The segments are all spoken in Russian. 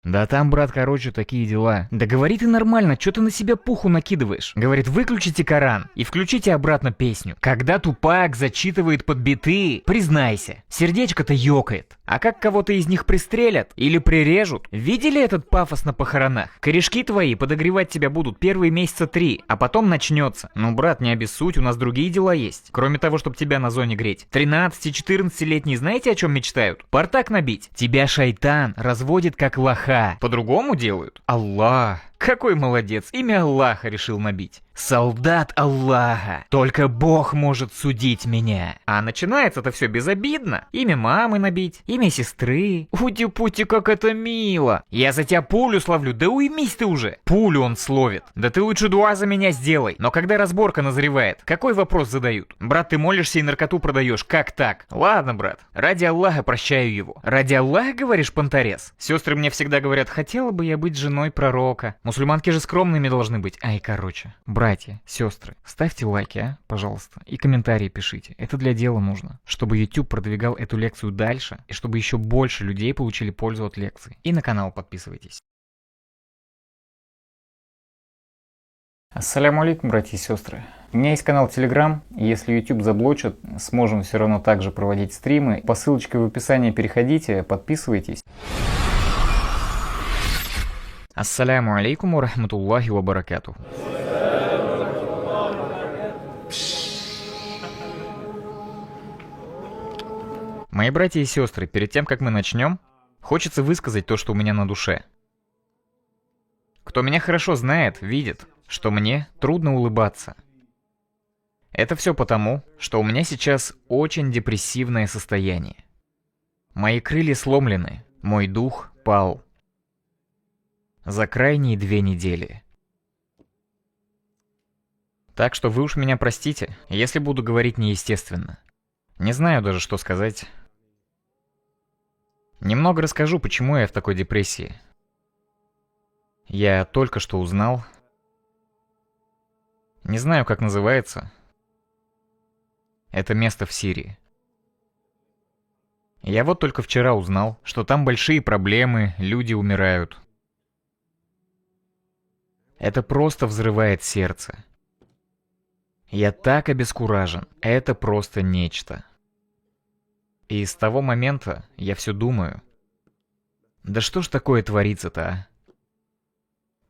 Да там, брат, короче, такие дела. Да говори ты нормально, что ты на себя пуху накидываешь? Говорит, выключите Коран и включите обратно песню. Когда Тупак зачитывает под биты, признайся, сердечко-то ёкает. А как кого-то из них пристрелят или прирежут? Видели этот пафос на похоронах? Корешки твои подогревать тебя будут первые месяца 3, а потом начнется. Ну, брат, не обессудь, у нас другие дела есть. Кроме того, чтобы тебя на зоне греть. 13-14-летние знаете, о чем мечтают? Портак набить. Тебя шайтан разводит как лоха. По-другому делают? Аллах. Какой молодец, имя Аллаха решил набить. Солдат Аллаха. Только Бог может судить меня. А начинается-то все безобидно. Имя мамы набить, имя сестры. Ути-пути, как это мило. Я за тебя пулю словлю, да уймись ты уже. Пулю он словит. Да ты лучше дуа за меня сделай. Но когда разборка назревает, какой вопрос задают? Брат, ты молишься и наркоту продаешь, как так? Ладно, брат, ради Аллаха прощаю его. Ради Аллаха, говоришь, понторез? Сестры мне всегда говорят, хотела бы я быть женой пророка. Мусульманки же скромными должны быть. Ай, короче. Братья, сестры, ставьте лайки, пожалуйста. И комментарии пишите. Это для дела нужно. Чтобы YouTube продвигал эту лекцию дальше. И чтобы еще больше людей получили пользу от лекции. И на канал подписывайтесь. Ассаляму алейкум, братья и сестры. У меня есть канал Telegram, и если YouTube заблочат, сможем все равно также проводить стримы. По ссылочке в описании переходите, подписывайтесь. Ассаляму алейкум ва рахматуллахи ва баракатуху. Мои братья и сестры, перед тем, как мы начнем, хочется высказать то, что у меня на душе. Кто меня хорошо знает, видит, что мне трудно улыбаться. Это все потому, что у меня сейчас очень депрессивное состояние. Мои крылья сломлены, мой дух пал. За крайние 2 недели. Так что вы уж меня простите, если буду говорить неестественно. Не знаю даже, что сказать. Немного расскажу, почему я в такой депрессии. Я только что узнал. Не знаю, как называется. Это место в Сирии. Я вот только вчера узнал, что там большие проблемы, люди умирают. Это просто взрывает сердце. Я так обескуражен. Это просто нечто. И с того момента я все думаю. Да что ж такое творится-то, а?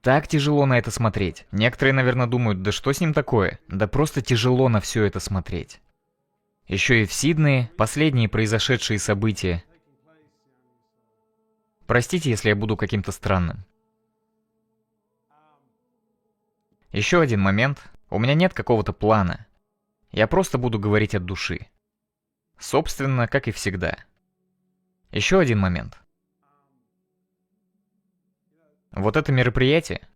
Так тяжело на это смотреть. Некоторые, наверное, думают, да что с ним такое? Да просто тяжело на все это смотреть. Еще и в Сиднее последние произошедшие события. Простите, если я буду каким-то странным. Еще один момент. У меня нет какого-то плана. Я просто буду говорить от души. Собственно, как и всегда. Еще один момент. Вот это мероприятие.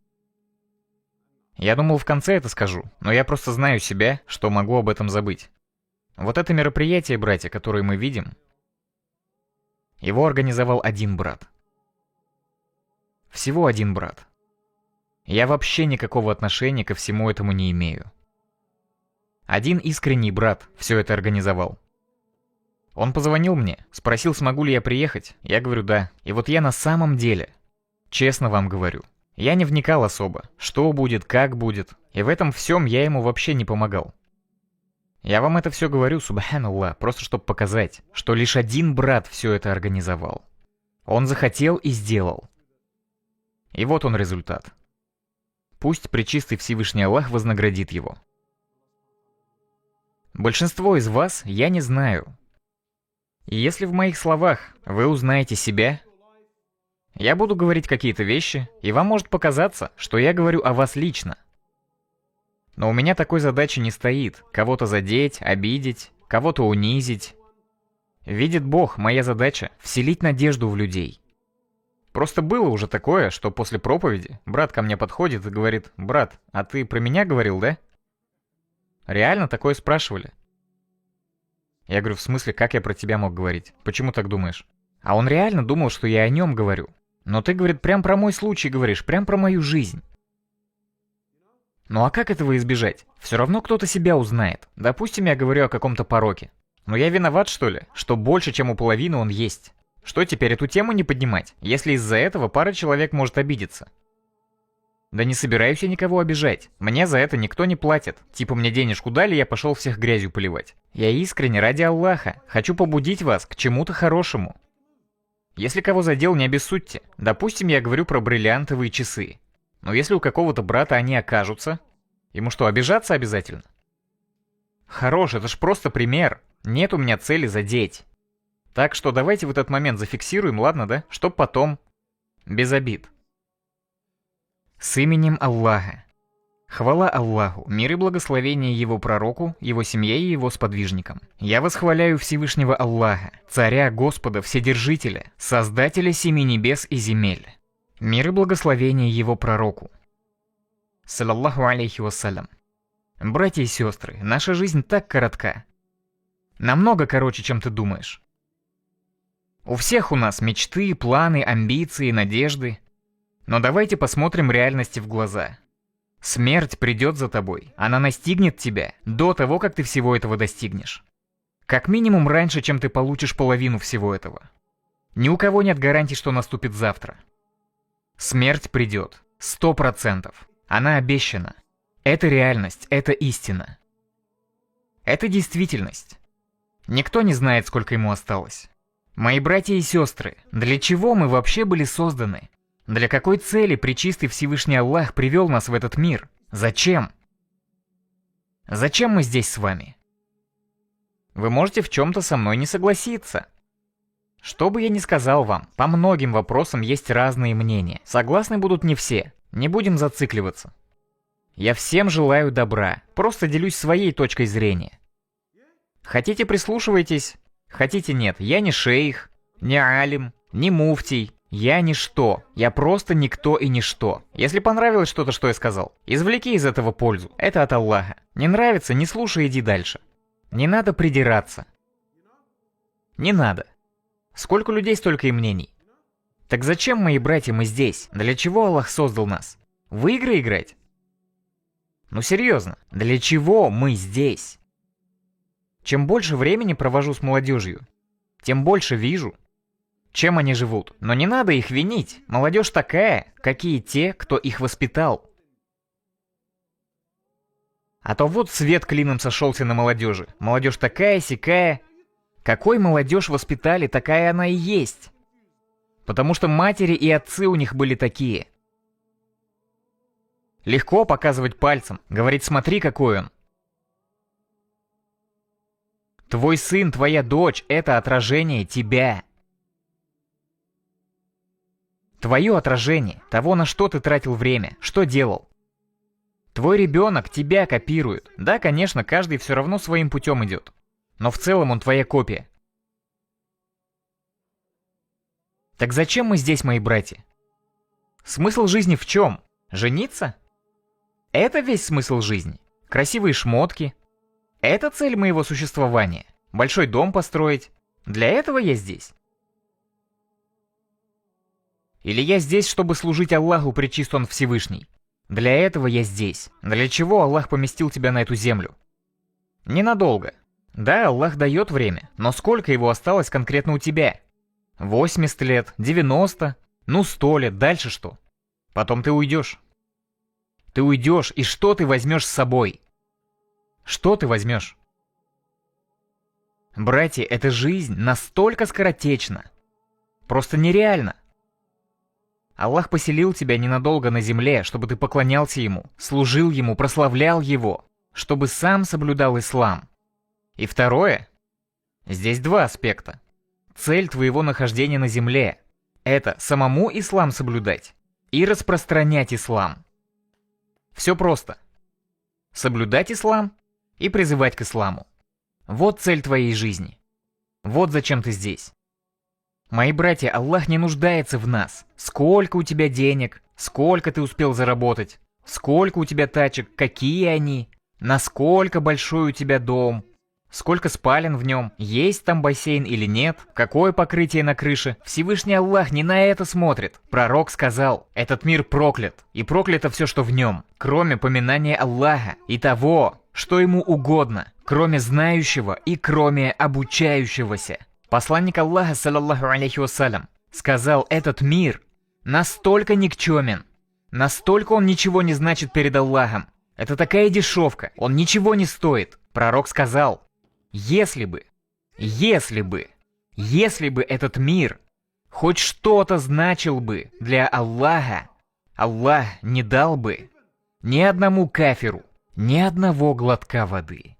Я думал, в конце это скажу, но я просто знаю себя, что могу об этом забыть. Вот это мероприятие, братья, которое мы видим, его организовал один брат. Всего один брат. Я вообще никакого отношения ко всему этому не имею. Один искренний брат все это организовал. Он позвонил мне, спросил, смогу ли я приехать. Я говорю, да. И вот я на самом деле, честно вам говорю, я не вникал особо, что будет, как будет. И в этом всем я ему вообще не помогал. Я вам это все говорю, субханаллах, просто чтобы показать, что лишь один брат все это организовал. Он захотел и сделал. И вот он результат. Пусть Пречистый Всевышний Аллах вознаградит его. Большинство из вас я не знаю. И если в моих словах вы узнаете себя, я буду говорить какие-то вещи, и вам может показаться, что я говорю о вас лично. Но у меня такой задачи не стоит. Кого-то задеть, обидеть, кого-то унизить. Видит Бог, моя задача — вселить надежду в людей. Просто было уже такое, что после проповеди брат ко мне подходит и говорит, «Брат, а ты про меня говорил, да?» Реально такое спрашивали. Я говорю, в смысле, как я про тебя мог говорить? Почему так думаешь? А он реально думал, что я о нем говорю. Но ты, говорит, прям про мой случай говоришь, прям про мою жизнь. Ну а как этого избежать? Все равно кто-то себя узнает. Допустим, я говорю о каком-то пороке. Но я виноват, что ли? Что больше, чем у половины он есть. Что теперь эту тему не поднимать, если из-за этого пара человек может обидеться? Да не собираюсь я никого обижать. Мне за это никто не платит. Типа мне денежку дали, я пошел всех грязью поливать. Я искренне, ради Аллаха, хочу побудить вас к чему-то хорошему. Если кого задел, не обессудьте. Допустим, я говорю про бриллиантовые часы. Но если у какого-то брата они окажутся, ему что, обижаться обязательно? Хорош, это ж просто пример. Нет у меня цели задеть. Так что давайте в этот момент зафиксируем, ладно, да? Чтоб потом. Без обид. С именем Аллаха. Хвала Аллаху, мир и благословение Его пророку, Его семье и Его сподвижникам. Я восхваляю Всевышнего Аллаха, Царя Господа Вседержителя, Создателя семи небес и земель. Мир и благословение Его пророку. Саллаллаху алейхи вассалям. Братья и сестры, наша жизнь так коротка. Намного короче, чем ты думаешь. У всех у нас мечты, планы, амбиции, надежды. Но давайте посмотрим реальности в глаза. Смерть придет за тобой, она настигнет тебя до того, как ты всего этого достигнешь. Как минимум раньше, чем ты получишь половину всего этого. Ни у кого нет гарантий, что наступит завтра. Смерть придет, 100%. Она обещана. Это реальность, это истина. Это действительность. Никто не знает, сколько ему осталось. Мои братья и сестры, для чего мы вообще были созданы? Для какой цели Пречистый Всевышний Аллах привел нас в этот мир? Зачем? Зачем мы здесь с вами? Вы можете в чем-то со мной не согласиться. Что бы я ни сказал вам, по многим вопросам есть разные мнения. Согласны будут не все, не будем зацикливаться. Я всем желаю добра, просто делюсь своей точкой зрения. Хотите, прислушивайтесь, хотите нет, я не шейх, не алим, не муфтий. Я ничто, я просто никто и ничто. Если понравилось что-то, что я сказал, извлеки из этого пользу. Это от Аллаха. Не нравится, не слушай, иди дальше. Не надо придираться. Не надо. Сколько людей, столько и мнений. Так зачем, мои братья, мы здесь? Для чего Аллах создал нас? В игры играть? Ну серьезно, для чего мы здесь? Чем больше времени провожу с молодежью, тем больше вижу, чем они живут. Но не надо их винить. Молодежь такая, какие те, кто их воспитал. А то вот свет клином сошелся на молодежи. Молодежь такая-сякая. Какой молодежь воспитали, такая она и есть. Потому что матери и отцы у них были такие. Легко показывать пальцем, говорить: смотри, какой он. Твой сын, твоя дочь — это отражение тебя. Твое отражение, того, на что ты тратил время, что делал. Твой ребенок тебя копирует. Да, конечно, каждый все равно своим путем идет. Но в целом он твоя копия. Так зачем мы здесь, мои братья? Смысл жизни в чем? Жениться? Это весь смысл жизни. Красивые шмотки. Это цель моего существования. Большой дом построить. Для этого я здесь. Или я здесь, чтобы служить Аллаху, пречист Он Всевышний? Для этого я здесь. Для чего Аллах поместил тебя на эту землю? Ненадолго. Да, Аллах дает время, но сколько его осталось конкретно у тебя? 80 лет, 90, ну 100 лет, дальше что? Потом ты уйдешь. Ты уйдешь, и что ты возьмешь с собой? Что ты возьмешь? Братья, эта жизнь настолько скоротечна. Просто нереально. Аллах поселил тебя ненадолго на земле, чтобы ты поклонялся Ему, служил Ему, прославлял Его, чтобы сам соблюдал ислам. И второе. Здесь два аспекта. Цель твоего нахождения на земле — это самому ислам соблюдать и распространять ислам. Все просто. Соблюдать ислам и призывать к исламу. Вот цель твоей жизни. Вот зачем ты здесь. Мои братья, Аллах не нуждается в нас. Сколько у тебя денег, сколько ты успел заработать, сколько у тебя тачек, какие они, насколько большой у тебя дом, сколько спален в нем, есть там бассейн или нет, какое покрытие на крыше. Всевышний Аллах не на это смотрит. Пророк сказал: этот мир проклят, и проклято все, что в нем, кроме поминания Аллаха и того, что ему угодно, кроме знающего и кроме обучающегося. Посланник Аллаха, саллаллаху алейхи вассалям, сказал, этот мир настолько никчемен, настолько он ничего не значит перед Аллахом. Это такая дешевка, он ничего не стоит. Пророк сказал, если бы этот мир хоть что-то значил бы для Аллаха, Аллах не дал бы ни одному кафиру ни одного глотка воды.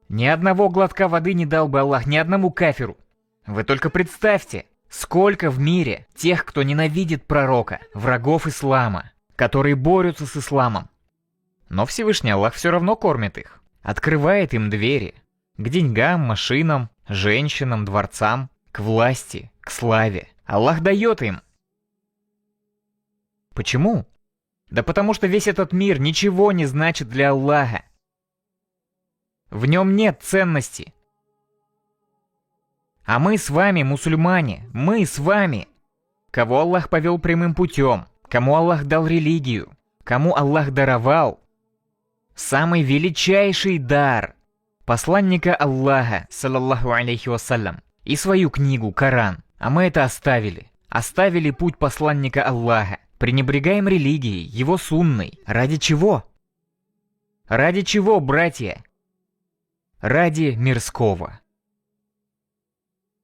Ни одного глотка воды не дал бы Аллах ни одному кафиру. Вы только представьте, сколько в мире тех, кто ненавидит пророка, врагов ислама, которые борются с исламом. Но Всевышний Аллах все равно кормит их, открывает им двери к деньгам, машинам, женщинам, дворцам, к власти, к славе. Аллах дает им. Почему? Да потому что весь этот мир ничего не значит для Аллаха. В нем нет ценности. А мы с вами, мусульмане, мы с вами, кого Аллах повел прямым путем, кому Аллах дал религию, кому Аллах даровал самый величайший дар посланника Аллаха, саллаллаху алейхи вассалям, и свою книгу Коран, а мы это оставили путь посланника Аллаха, пренебрегаем религией, его сунной. Ради чего? Ради чего, братья? Ради мирского.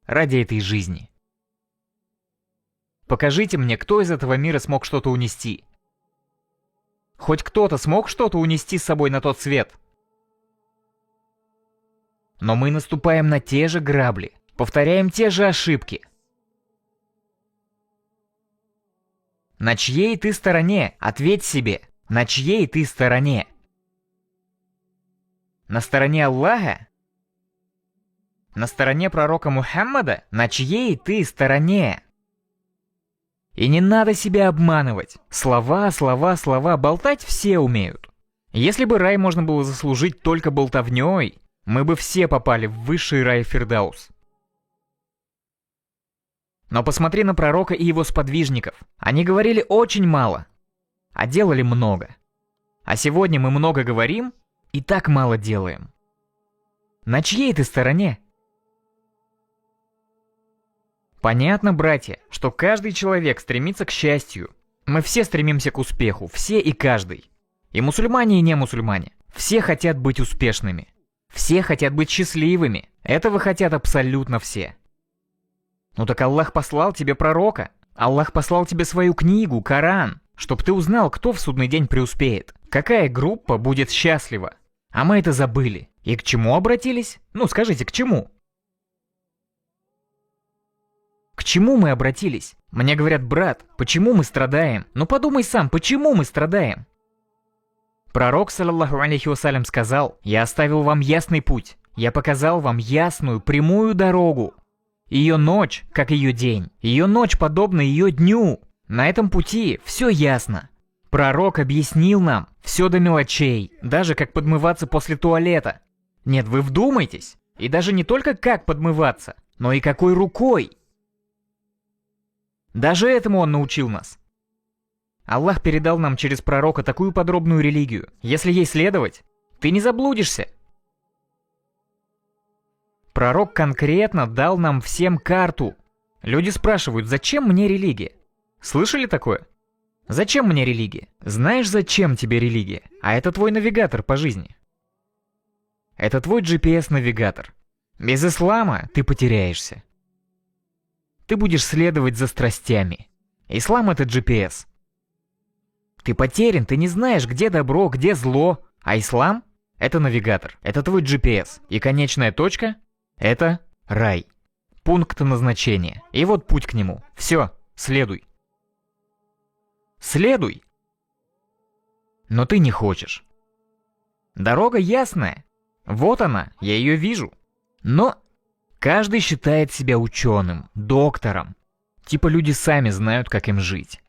Ради этой жизни. Покажите мне, кто из этого мира смог что-то унести. Хоть кто-то смог что-то унести с собой на тот свет? Но мы наступаем на те же грабли, повторяем те же ошибки. На чьей ты стороне? Ответь себе, на чьей ты стороне? На стороне Аллаха? На стороне пророка Мухаммада? На чьей ты стороне? И не надо себя обманывать. Слова, болтать все умеют. Если бы рай можно было заслужить только болтовней, мы бы все попали в высший рай Фирдаус. Но посмотри на пророка и его сподвижников. Они говорили очень мало, а делали много. А сегодня мы много говорим и так мало делаем. На чьей ты стороне? Понятно, братья, что каждый человек стремится к счастью. Мы все стремимся к успеху, все и каждый. И мусульмане, и не мусульмане. Все хотят быть успешными. Все хотят быть счастливыми. Этого хотят абсолютно все. Ну так Аллах послал тебе пророка. Аллах послал тебе свою книгу, Коран, чтоб ты узнал, кто в судный день преуспеет. Какая группа будет счастлива. А мы это забыли. И к чему обратились? Ну скажите, к чему? К чему мы обратились? Мне говорят, брат, почему мы страдаем? Ну подумай сам, почему мы страдаем? Пророк, саллаллаху алейхи вассалям, сказал, я оставил вам ясный путь. Я показал вам ясную, прямую дорогу. Ее ночь, как ее день. Ее ночь подобна ее дню. На этом пути все ясно. Пророк объяснил нам все до мелочей, даже как подмываться после туалета. Нет, вы вдумайтесь. И даже не только как подмываться, но и какой рукой. Даже этому он научил нас. Аллах передал нам через пророка такую подробную религию. Если ей следовать, ты не заблудишься. Пророк конкретно дал нам всем карту. Люди спрашивают, зачем мне религия? Слышали такое? Зачем мне религия? Знаешь, зачем тебе религия? А это твой навигатор по жизни. Это твой GPS-навигатор. Без ислама ты потеряешься. Ты будешь следовать за страстями. Ислам — это GPS. Ты потерян, ты не знаешь, где добро, где зло. А ислам — это навигатор. Это твой GPS. И конечная точка — это рай. Пункт назначения. И вот путь к нему. Все, следуй. Следуй. Но ты не хочешь. Дорога ясная. Вот она, я ее вижу. Но каждый считает себя ученым, доктором. Типа люди сами знают, как им жить.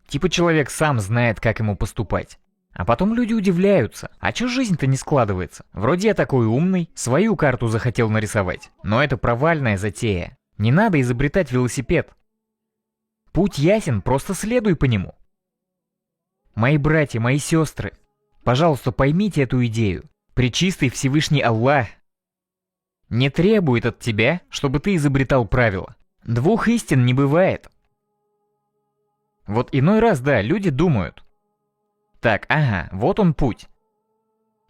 Типа человек сам знает, как ему поступать. А потом люди удивляются, а чё жизнь-то не складывается? Вроде я такой умный, свою карту захотел нарисовать. Но это провальная затея. Не надо изобретать велосипед. Путь ясен, просто следуй по нему. Мои братья, мои сестры, Пожалуйста, поймите эту идею. Пречистый Всевышний Аллах не требует от тебя, чтобы ты изобретал правила. Двух истин не бывает. Вот иной раз, да, люди думают: так, ага, вот он путь.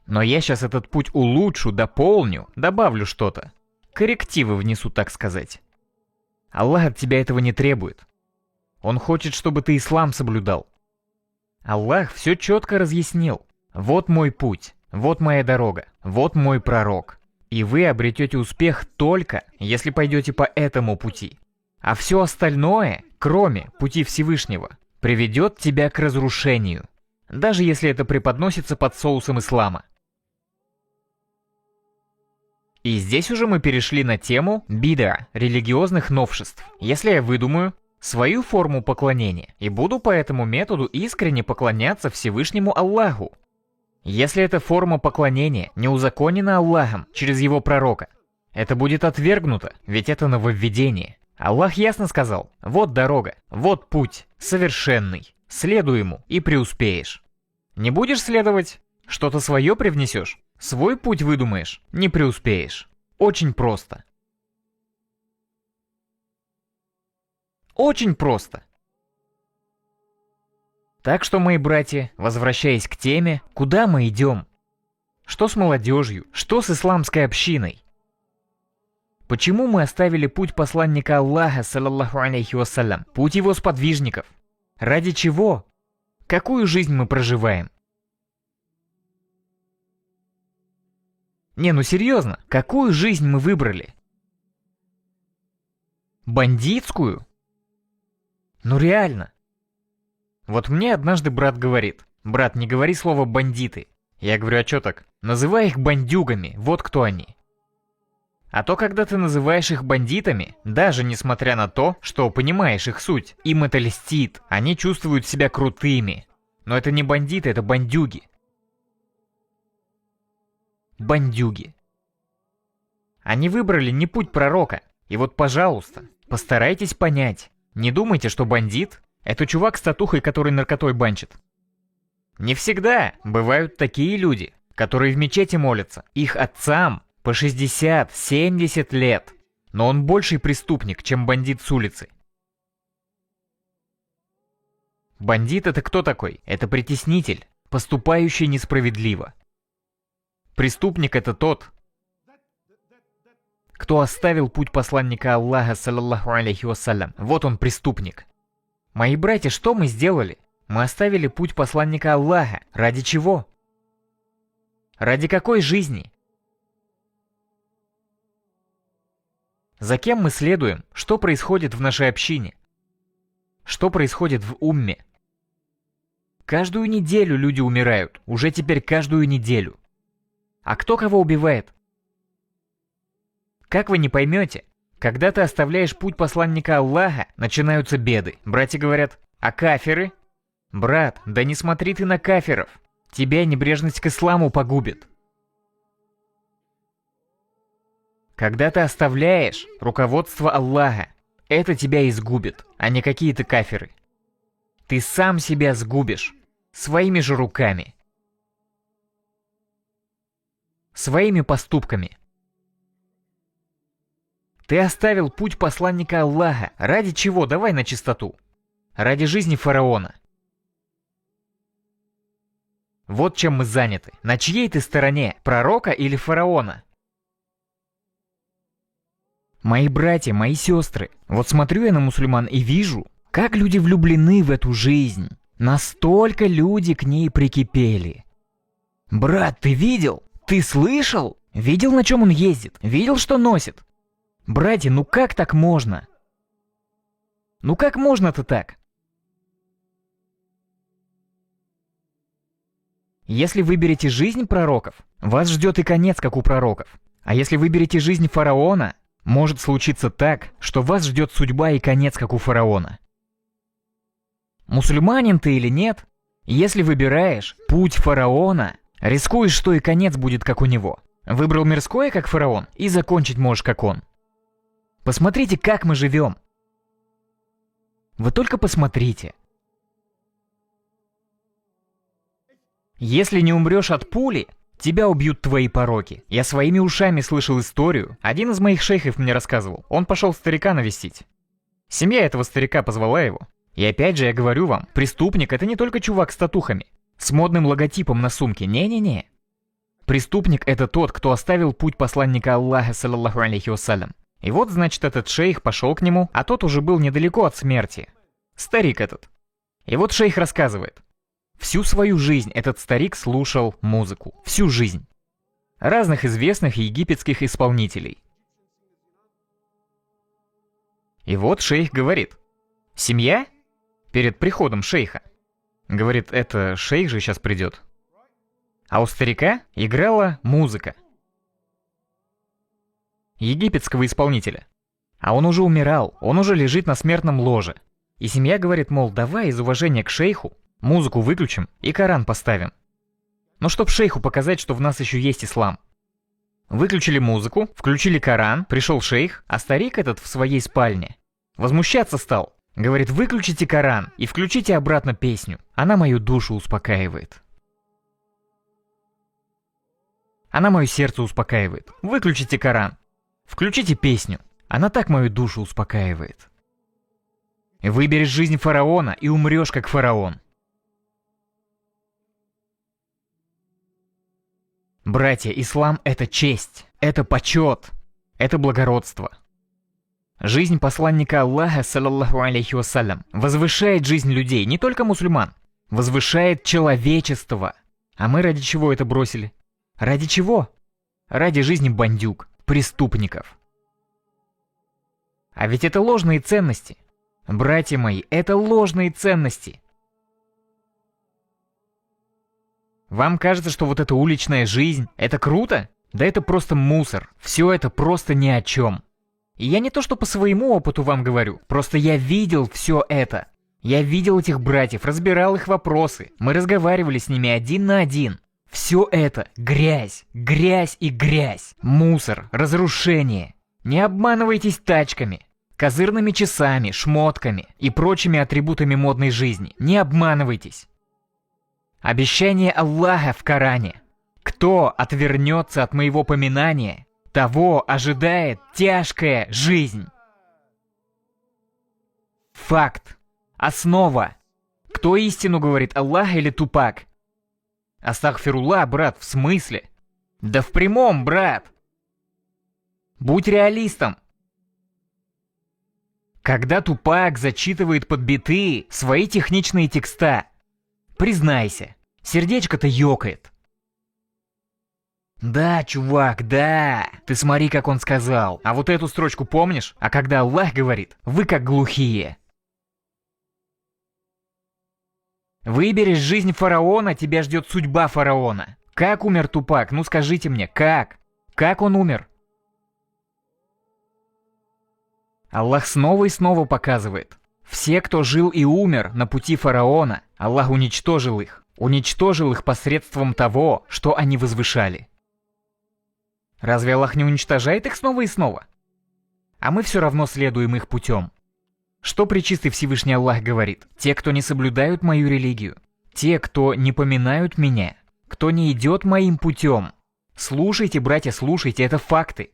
Но я сейчас этот путь улучшу, дополню, добавлю что-то. Коррективы внесу, так сказать. Аллах от тебя этого не требует. Он хочет, чтобы ты ислам соблюдал. Аллах все четко разъяснил. Вот мой путь, вот моя дорога, вот мой пророк. И вы обретете успех только, если пойдете по этому пути. А все остальное, кроме пути Всевышнего, приведет тебя к разрушению. Даже если это преподносится под соусом ислама. И здесь уже мы перешли на тему бида, религиозных новшеств. Если я выдумаю свою форму поклонения и буду по этому методу искренне поклоняться Всевышнему Аллаху, если эта форма поклонения не узаконена Аллахом через его пророка, это будет отвергнуто, ведь это нововведение. Аллах ясно сказал: вот дорога, вот путь, совершенный, следуй ему и преуспеешь. Не будешь следовать, что-то свое привнесешь, свой путь выдумаешь, не преуспеешь. Очень просто. Очень просто. Так что, мои братья, возвращаясь к теме, куда мы идем? Что с молодежью? Что с исламской общиной? Почему мы оставили путь посланника Аллаха, саллаллаху алейхи вассалям, путь его сподвижников? Ради чего? Какую жизнь мы проживаем? Не, ну серьезно, какую жизнь мы выбрали? Бандитскую? Ну реально. Вот мне однажды брат говорит: брат, не говори слово бандиты. Я говорю: а чё так? Называй их бандюгами, вот кто они. А то, когда ты называешь их бандитами, даже несмотря на то, что понимаешь их суть, им это льстит, они чувствуют себя крутыми. Но это не бандиты, это бандюги. Бандюги. Они выбрали не путь пророка. И вот, пожалуйста, постарайтесь понять. Не думайте, что бандит — это чувак с татухой, который наркотой банчит. Не всегда бывают такие люди, которые в мечети молятся. Их отцам по 60-70 лет. Но он больший преступник, чем бандит с улицы. Бандит — это кто такой? Это притеснитель, поступающий несправедливо. Преступник — это тот, кто оставил путь посланника Аллаха, саллаллаху алейхи вассалям. Вот он, преступник. Мои братья, что мы сделали? Мы оставили путь посланника Аллаха. Ради чего? Ради какой жизни? За кем мы следуем? Что происходит в нашей общине? Что происходит в умме? Каждую неделю люди умирают. Уже теперь каждую неделю. А кто кого убивает? Как вы не поймете? Когда ты оставляешь путь посланника Аллаха, начинаются беды. Братья говорят: а кафиры? Брат, да не смотри ты на кафиров. Тебя небрежность к исламу погубит. Когда ты оставляешь руководство Аллаха, это тебя изгубит, а не какие-то кафиры. Ты сам себя сгубишь. Своими же руками. Своими поступками. Ты оставил путь посланника Аллаха. Ради чего? Давай на чистоту. Ради жизни фараона. Вот чем мы заняты. На чьей ты стороне? Пророка или фараона? Мои братья, мои сестры, вот смотрю я на мусульман и вижу, как люди влюблены в эту жизнь. Настолько люди к ней прикипели. Брат, ты видел? Ты слышал? Видел, на чем он ездит? Видел, что носит? Братья, ну как так можно? Ну как можно-то так? Если выберете жизнь пророков, вас ждет и конец, как у пророков. А если выберете жизнь фараона, может случиться так, что вас ждет судьба и конец, как у фараона. Мусульманин ты или нет, если выбираешь путь фараона, рискуешь, что и конец будет, как у него. Выбрал мирское, как фараон, и закончить можешь, как он. Посмотрите, как мы живем. Вы только посмотрите. Если не умрешь от пули, тебя убьют твои пороки. Я своими ушами слышал историю. Один из моих шейхов мне рассказывал. Он пошел старика навестить. Семья этого старика позвала его. И опять же я говорю вам, преступник — это не только чувак с татухами, с модным логотипом на сумке. Не-не-не. Преступник — это тот, кто оставил путь посланника Аллаха, саллаллаху алейхи вассалям. И вот, значит, этот шейх пошел к нему, а тот уже был недалеко от смерти. Старик этот. И вот шейх рассказывает. Всю свою жизнь этот старик слушал музыку. Всю жизнь. Разных известных египетских исполнителей. И вот шейх говорит. Семья? Перед приходом шейха. Говорит, это шейх же сейчас придет. А у старика играла музыка. Египетского исполнителя. А он уже умирал, он уже лежит на смертном ложе. И семья говорит, мол, давай из уважения к шейху музыку выключим и Коран поставим. Ну, чтоб шейху показать, что в нас еще есть ислам. Выключили музыку, включили Коран, пришел шейх, а старик этот в своей спальне. Возмущаться стал. Говорит, выключите Коран и включите обратно песню. Она мою душу успокаивает. Она мое сердце успокаивает. Выключите Коран. Включите песню. Она так мою душу успокаивает. Выберешь жизнь фараона и умрешь как фараон. Братья, ислам — это честь, это почет, это благородство. Жизнь посланника Аллаха, саллаллаху алейхи вассалям, возвышает жизнь людей, не только мусульман, возвышает человечество. А мы ради чего это бросили? Ради чего? Ради жизни бандюк, преступников. А ведь это ложные ценности. Братья мои, это ложные ценности. Вам кажется, что вот эта уличная жизнь, это круто? Да это просто мусор. Все это просто ни о чем. И я не то что по своему опыту вам говорю, просто я видел все это. Я видел этих братьев, разбирал их вопросы. Мы разговаривали с ними один на один. Все это грязь, грязь и грязь. Мусор, разрушение. Не обманывайтесь тачками, козырными часами, шмотками и прочими атрибутами модной жизни. Не обманывайтесь. Обещание Аллаха в Коране. Кто отвернется от моего поминания, того ожидает тяжкая жизнь. Факт. Основа. Кто истину говорит, Аллах или Тупак? Астагфируллах, брат, в смысле? Да в прямом, брат. Будь реалистом. Когда Тупак зачитывает под биты свои техничные текста, признайся, сердечко-то ёкает. Да, чувак, да, ты смотри, как он сказал. А вот эту строчку помнишь? А когда Аллах говорит, вы как глухие. Выберешь жизнь фараона, тебя ждет судьба фараона. Как умер Тупак? Ну скажите мне, как? Как он умер? Аллах снова и снова показывает. Все, кто жил и умер на пути фараона, Аллах уничтожил их. Уничтожил их посредством того, что они возвышали. Разве Аллах не уничтожает их снова и снова? А мы все равно следуем их путем. Что Пречистый Всевышний Аллах говорит? Те, кто не соблюдают мою религию, те, кто не поминают меня, кто не идет моим путем. Слушайте, братья, слушайте, это факты.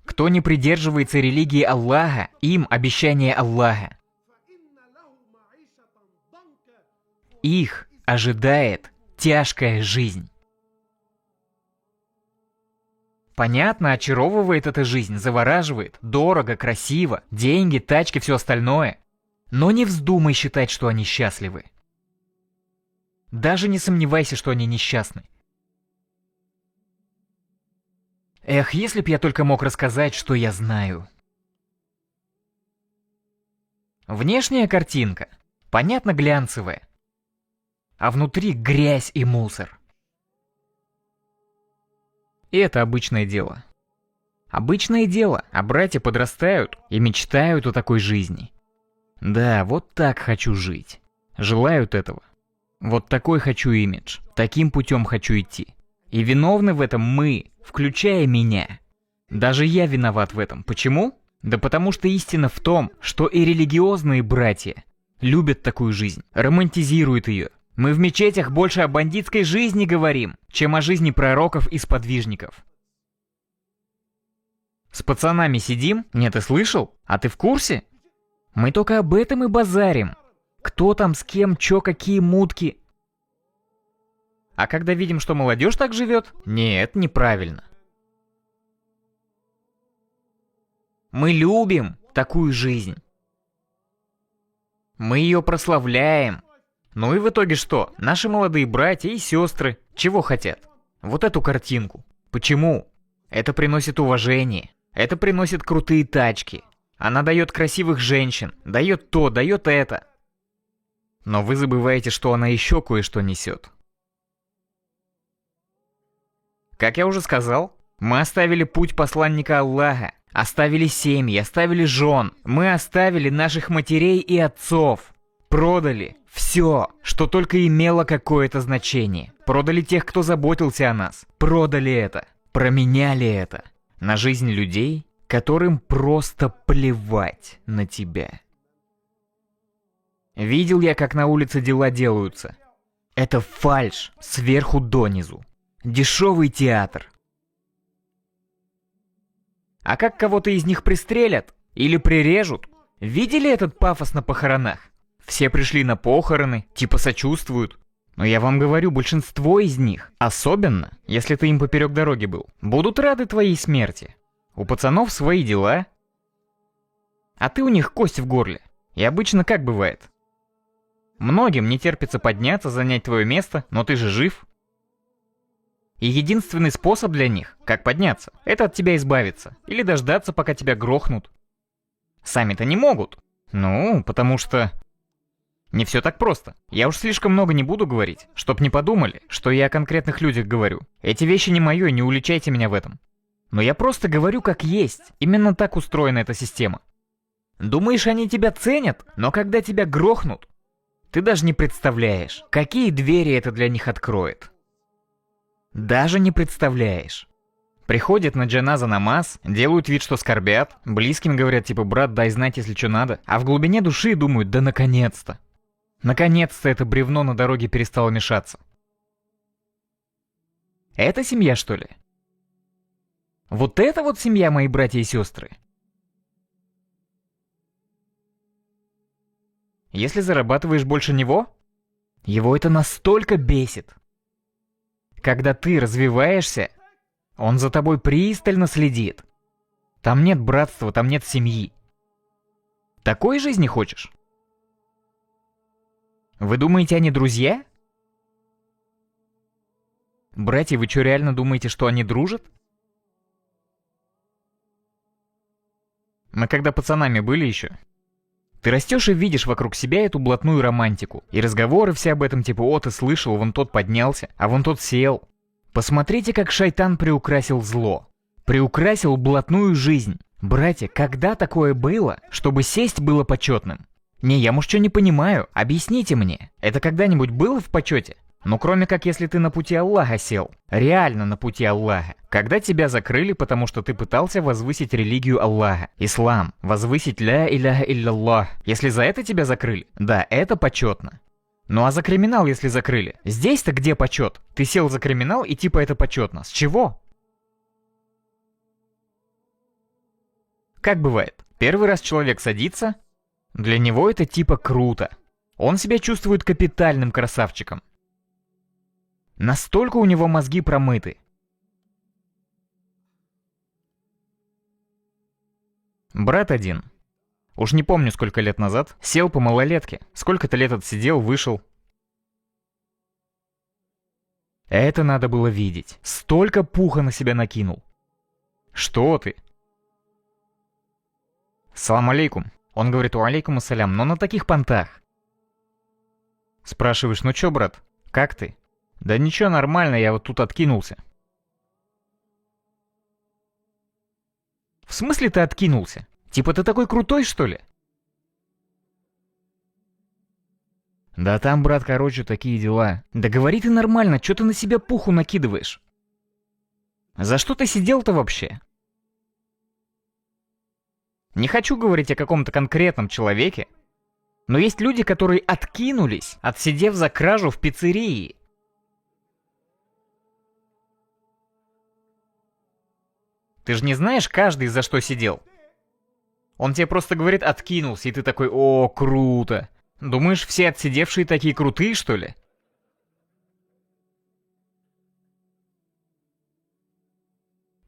Кто не придерживается религии Аллаха, им обещание Аллаха. Их ожидает тяжкая жизнь. Понятно, очаровывает эта жизнь, завораживает, дорого, красиво, деньги, тачки, все остальное. Но не вздумай считать, что они счастливы. Даже не сомневайся, что они несчастны. Эх, если б я только мог рассказать, что я знаю. Внешняя картинка, понятно, глянцевая. А внутри грязь и мусор. И это обычное дело. Обычное дело, а братья подрастают и мечтают о такой жизни. Да, вот так хочу жить. Желают этого. Вот такой хочу имидж. Таким путем хочу идти. И виновны в этом мы, включая меня. Даже я виноват в этом. Почему? Да потому что истина в том, что и религиозные братья любят такую жизнь, романтизируют ее, Мы в мечетях больше о бандитской жизни говорим, чем о жизни пророков и сподвижников. С пацанами сидим? Нет, ты слышал? А ты в курсе? Мы только об этом и базарим. Кто там с кем, чё, какие мутки. А когда видим, что молодежь так живет? Нет, неправильно. Мы любим такую жизнь. Мы ее прославляем. Ну и в итоге что? Наши молодые братья и сестры чего хотят? Вот эту картинку. Почему? Это приносит уважение. Это приносит крутые тачки. Она дает красивых женщин. Дает то, дает это. Но вы забываете, что она еще кое-что несет. Как я уже сказал, мы оставили путь посланника Аллаха, оставили семьи, оставили жен, мы оставили наших матерей и отцов, продали все, что только имело какое-то значение, продали тех, кто заботился о нас, продали это, променяли это на жизнь людей, которым просто плевать на тебя. Видел я, как на улице дела делаются. Это фальшь сверху донизу. Дешевый театр. А как кого-то из них пристрелят или прирежут? Видели этот пафос на похоронах? Все пришли на похороны, типа сочувствуют. Но я вам говорю, большинство из них, особенно если ты им поперек дороги был, будут рады твоей смерти. У пацанов свои дела, а ты у них кость в горле. И обычно как бывает? Многим не терпится подняться, занять твое место, но ты же жив. И единственный способ для них, как подняться, это от тебя избавиться. Или дождаться, пока тебя грохнут. Сами-то не могут. Ну, потому что... Не все так просто. Я уж слишком много не буду говорить, чтоб не подумали, что я о конкретных людях говорю. Эти вещи не моё, не уличайте меня в этом. Но я просто говорю как есть. Именно так устроена эта система. Думаешь, они тебя ценят, но когда тебя грохнут, ты даже не представляешь, какие двери это для них откроет. Даже не представляешь. Приходят на джаназа намаз, делают вид, что скорбят, близким говорят типа «брат, дай знать, если что надо», а в глубине души думают «да наконец-то». Наконец-то это бревно на дороге перестало мешаться. Это семья, что ли? Вот это вот семья, мои братья и сестры. Если зарабатываешь больше него, его это настолько бесит. Когда ты развиваешься, он за тобой пристально следит. Там нет братства, там нет семьи. Такой жизни хочешь? Вы думаете, они друзья? Братья, вы что, реально думаете, что они дружат? Мы когда пацанами были еще. Ты растешь и видишь вокруг себя эту блатную романтику. И разговоры все об этом типа «О, ты слышал, вон тот поднялся, а вон тот сел». Посмотрите, как шайтан приукрасил зло. Приукрасил блатную жизнь. Братья, когда такое было, чтобы сесть было почетным? Не, я, может, что не понимаю. Объясните мне. Это когда-нибудь было в почете? Ну, кроме как, если ты на пути Аллаха сел. Реально на пути Аллаха. Когда тебя закрыли, потому что ты пытался возвысить религию Аллаха. Ислам. Возвысить ля иляха илляллах. Если за это тебя закрыли, да, это почетно. Ну а за криминал, если закрыли? Здесь-то где почет? Ты сел за криминал и типа это почетно. С чего? Как бывает? Первый раз человек садится, для него это типа круто. Он себя чувствует капитальным красавчиком. Настолько у него мозги промыты. Брат один. Уж не помню, сколько лет назад, сел по малолетке. Сколько-то лет отсидел, вышел. Это надо было видеть. Столько пуха на себя накинул. Что ты? Салам алейкум. Он говорит уалейкум ассалям, но на таких понтах. Спрашиваешь, ну чё, брат, как ты? Да ничего, нормально, я вот тут откинулся. В смысле ты откинулся? Типа ты такой крутой, что ли? Да там, брат, короче, такие дела. Да говори ты нормально, чё ты на себя пуху накидываешь? За что ты сидел-то вообще? Не хочу говорить о каком-то конкретном человеке, Но есть люди, которые откинулись, отсидев за кражу в пиццерии. Ты же не знаешь, каждый за что сидел. Он тебе просто говорит «откинулся», и ты такой «о, круто». Думаешь, все отсидевшие такие крутые, что ли?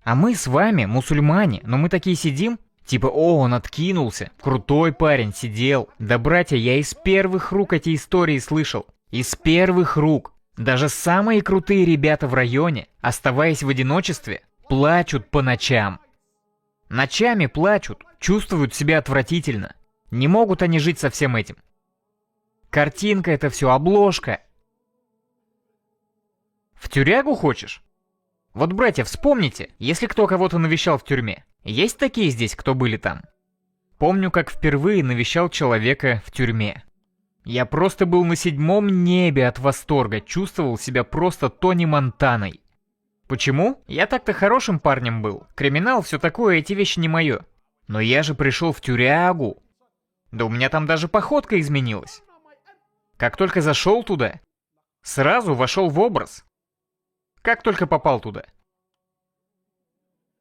А мы с вами, мусульмане, но мы такие сидим, типа «о, он откинулся, крутой парень, сидел». Да, братья, я из первых рук эти истории слышал. Из первых рук. Даже самые крутые ребята в районе, оставаясь в одиночестве, плачут по ночам. Ночами плачут, чувствуют себя отвратительно. Не могут они жить со всем этим. Картинка это все, обложка. В тюрягу хочешь? Вот, братья, вспомните, если кто кого-то навещал в тюрьме. Есть такие здесь, кто были там? Помню, как впервые навещал человека в тюрьме. Я просто был на 7-м небе от восторга, чувствовал себя просто Тони Монтаной. Почему? Я так-то хорошим парнем был. Криминал, все такое, эти вещи не мое. Но я же пришел в тюрягу. Да у меня там даже походка изменилась. Как только зашел туда, сразу вошел в образ. Как только попал туда.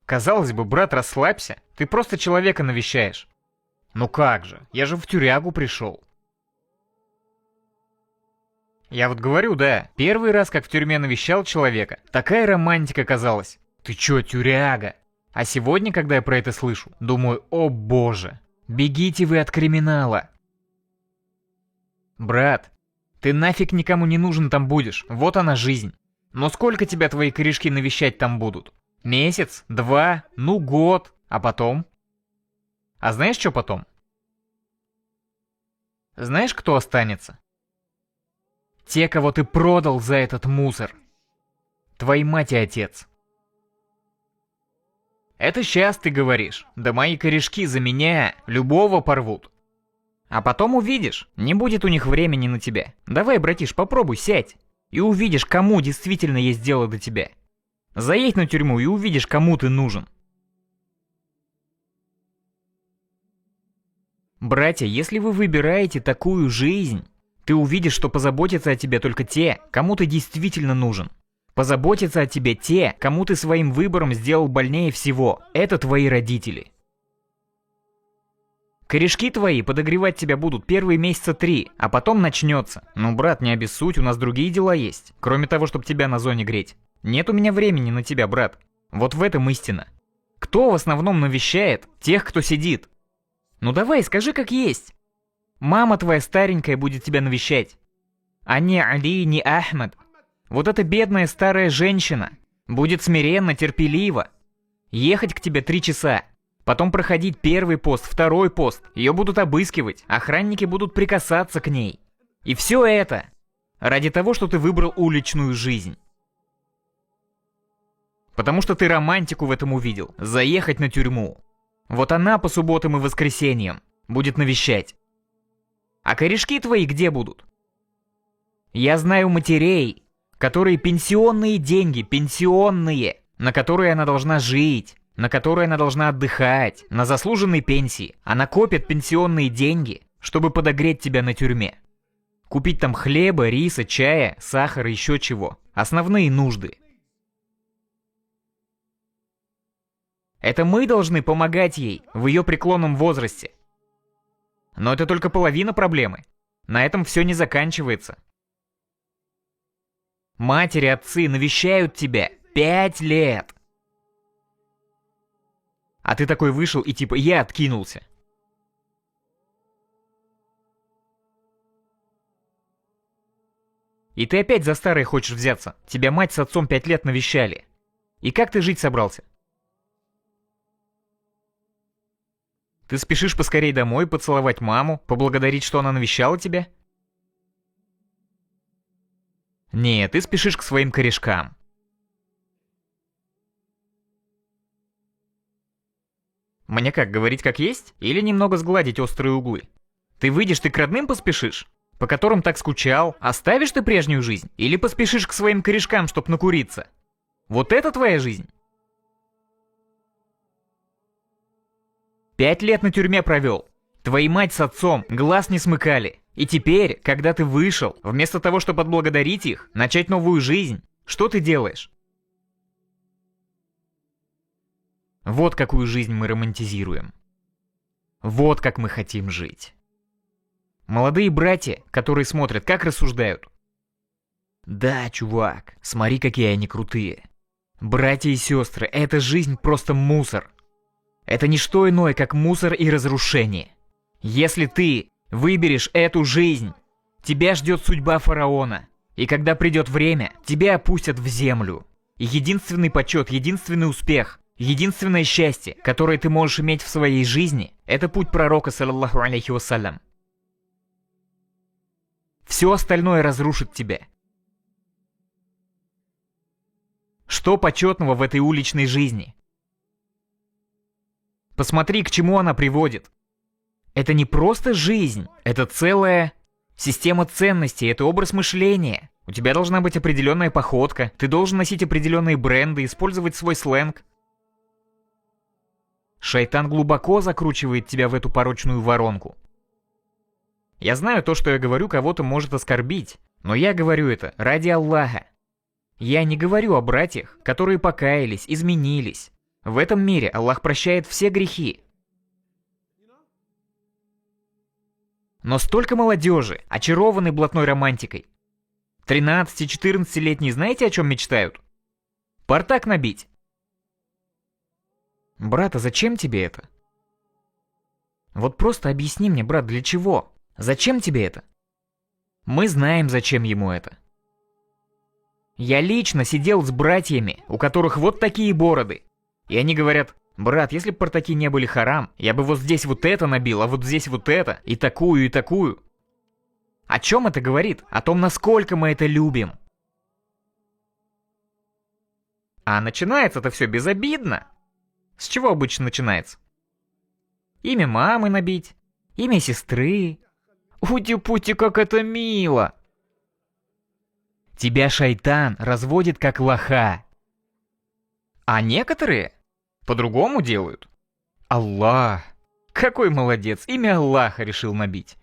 Казалось бы, брат, расслабься, ты просто человека навещаешь. Ну как же, я же в тюрягу пришел. Я вот говорю, да, первый раз, как в тюрьме навещал человека, такая романтика казалась. Ты чё, тюряга? А сегодня, когда я про это слышу, думаю, о боже, бегите вы от криминала. Брат, ты нафиг никому не нужен там будешь, вот она жизнь. Но сколько тебя твои корешки навещать там будут? Месяц? 2? Ну год? А потом? А знаешь, что потом? Знаешь, кто останется? Те, кого ты продал за этот мусор. Твои мать и отец. Это сейчас ты говоришь, да мои корешки за меня любого порвут. А потом увидишь, не будет у них времени на тебя. Давай, братиш, попробуй, сядь. И увидишь, кому действительно есть дело до тебя. Заедь на тюрьму и увидишь, кому ты нужен. Братья, если вы выбираете такую жизнь, ты увидишь, что позаботятся о тебе только те, кому ты действительно нужен. Позаботятся о тебе те, кому ты своим выбором сделал больнее всего. Это твои родители. Корешки твои подогревать тебя будут первые месяца 3, а потом начнется. Ну, брат, не обессудь, у нас другие дела есть. Кроме того, чтобы тебя на зоне греть. Нет у меня времени на тебя, брат. Вот в этом истина. Кто в основном навещает тех, кто сидит? Ну давай, скажи как есть. Мама твоя старенькая будет тебя навещать. А не Али, не Ахмед. Вот эта бедная старая женщина будет смиренно, терпеливо ехать к тебе 3 часа. Потом проходить первый пост, второй пост. Ее будут обыскивать, охранники будут прикасаться к ней. И все это ради того, что ты выбрал уличную жизнь. Потому что ты романтику в этом увидел. Заехать на тюрьму. Вот она по субботам и воскресеньям будет навещать. А корешки твои где будут? Я знаю матерей, которые пенсионные деньги, пенсионные, на которые она должна жить, на которые она должна отдыхать, на заслуженной пенсии. Она копит пенсионные деньги, чтобы подогреть тебя на тюрьме. Купить там хлеба, риса, чая, сахара, еще чего. Основные нужды. Это мы должны помогать ей в ее преклонном возрасте. Но это только половина проблемы. На этом все не заканчивается. Матери, отцы навещают тебя 5 лет. А ты такой вышел и типа я откинулся. И ты опять за старое хочешь взяться. Тебя мать с отцом 5 лет навещали. И как ты жить собрался? Ты спешишь поскорей домой, поцеловать маму, поблагодарить, что она навещала тебя? Нет, ты спешишь к своим корешкам. Мне как, говорить как есть? Или немного сгладить острые углы? Ты выйдешь, ты к родным поспешишь? По которым так скучал? Оставишь ты прежнюю жизнь? Или поспешишь к своим корешкам, чтоб накуриться? Вот это твоя жизнь? 5 лет на тюрьме провел. Твои мать с отцом глаз не смыкали. И теперь, когда ты вышел, вместо того, чтобы отблагодарить их, начать новую жизнь, что ты делаешь? Вот какую жизнь мы романтизируем. Вот как мы хотим жить. Молодые братья, которые смотрят, как рассуждают. Да, чувак, смотри, какие они крутые. Братья и сестры, эта жизнь просто мусор. Это не что иное, как мусор и разрушение. Если ты выберешь эту жизнь, тебя ждет судьба фараона. И когда придет время, тебя опустят в землю. И единственный почет, единственный успех, единственное счастье, которое ты можешь иметь в своей жизни, это путь пророка, саллаллаху алейхи вассалям. Все остальное разрушит тебя. Что почетного в этой уличной жизни? Посмотри, к чему она приводит. Это не просто жизнь, это целая система ценностей, это образ мышления. У тебя должна быть определенная походка, ты должен носить определенные бренды, использовать свой сленг. Шайтан глубоко закручивает тебя в эту порочную воронку. Я знаю, то, что я говорю, кого-то может оскорбить, но я говорю это ради Аллаха. Я не говорю о братьях, которые покаялись, изменились. В этом мире Аллах прощает все грехи. Но столько молодежи, очарованы блатной романтикой. 13-14-летние знаете, о чем мечтают? Портак набить. Брат, а зачем тебе это? Вот просто объясни мне, брат, для чего? Зачем тебе это? Мы знаем, зачем ему это. Я лично сидел с братьями, у которых вот такие бороды. И они говорят: брат, если бы портаки не были харам, я бы вот здесь вот это набил, а вот здесь вот это, и такую, и такую. О чем это говорит? О том, насколько мы это любим. А начинается-то все безобидно. С чего обычно начинается? Имя мамы набить, имя сестры. Ути-пути, как это мило. Тебя шайтан разводит как лоха. А некоторые по-другому делают. Аллах. Какой молодец, имя Аллаха решил набить.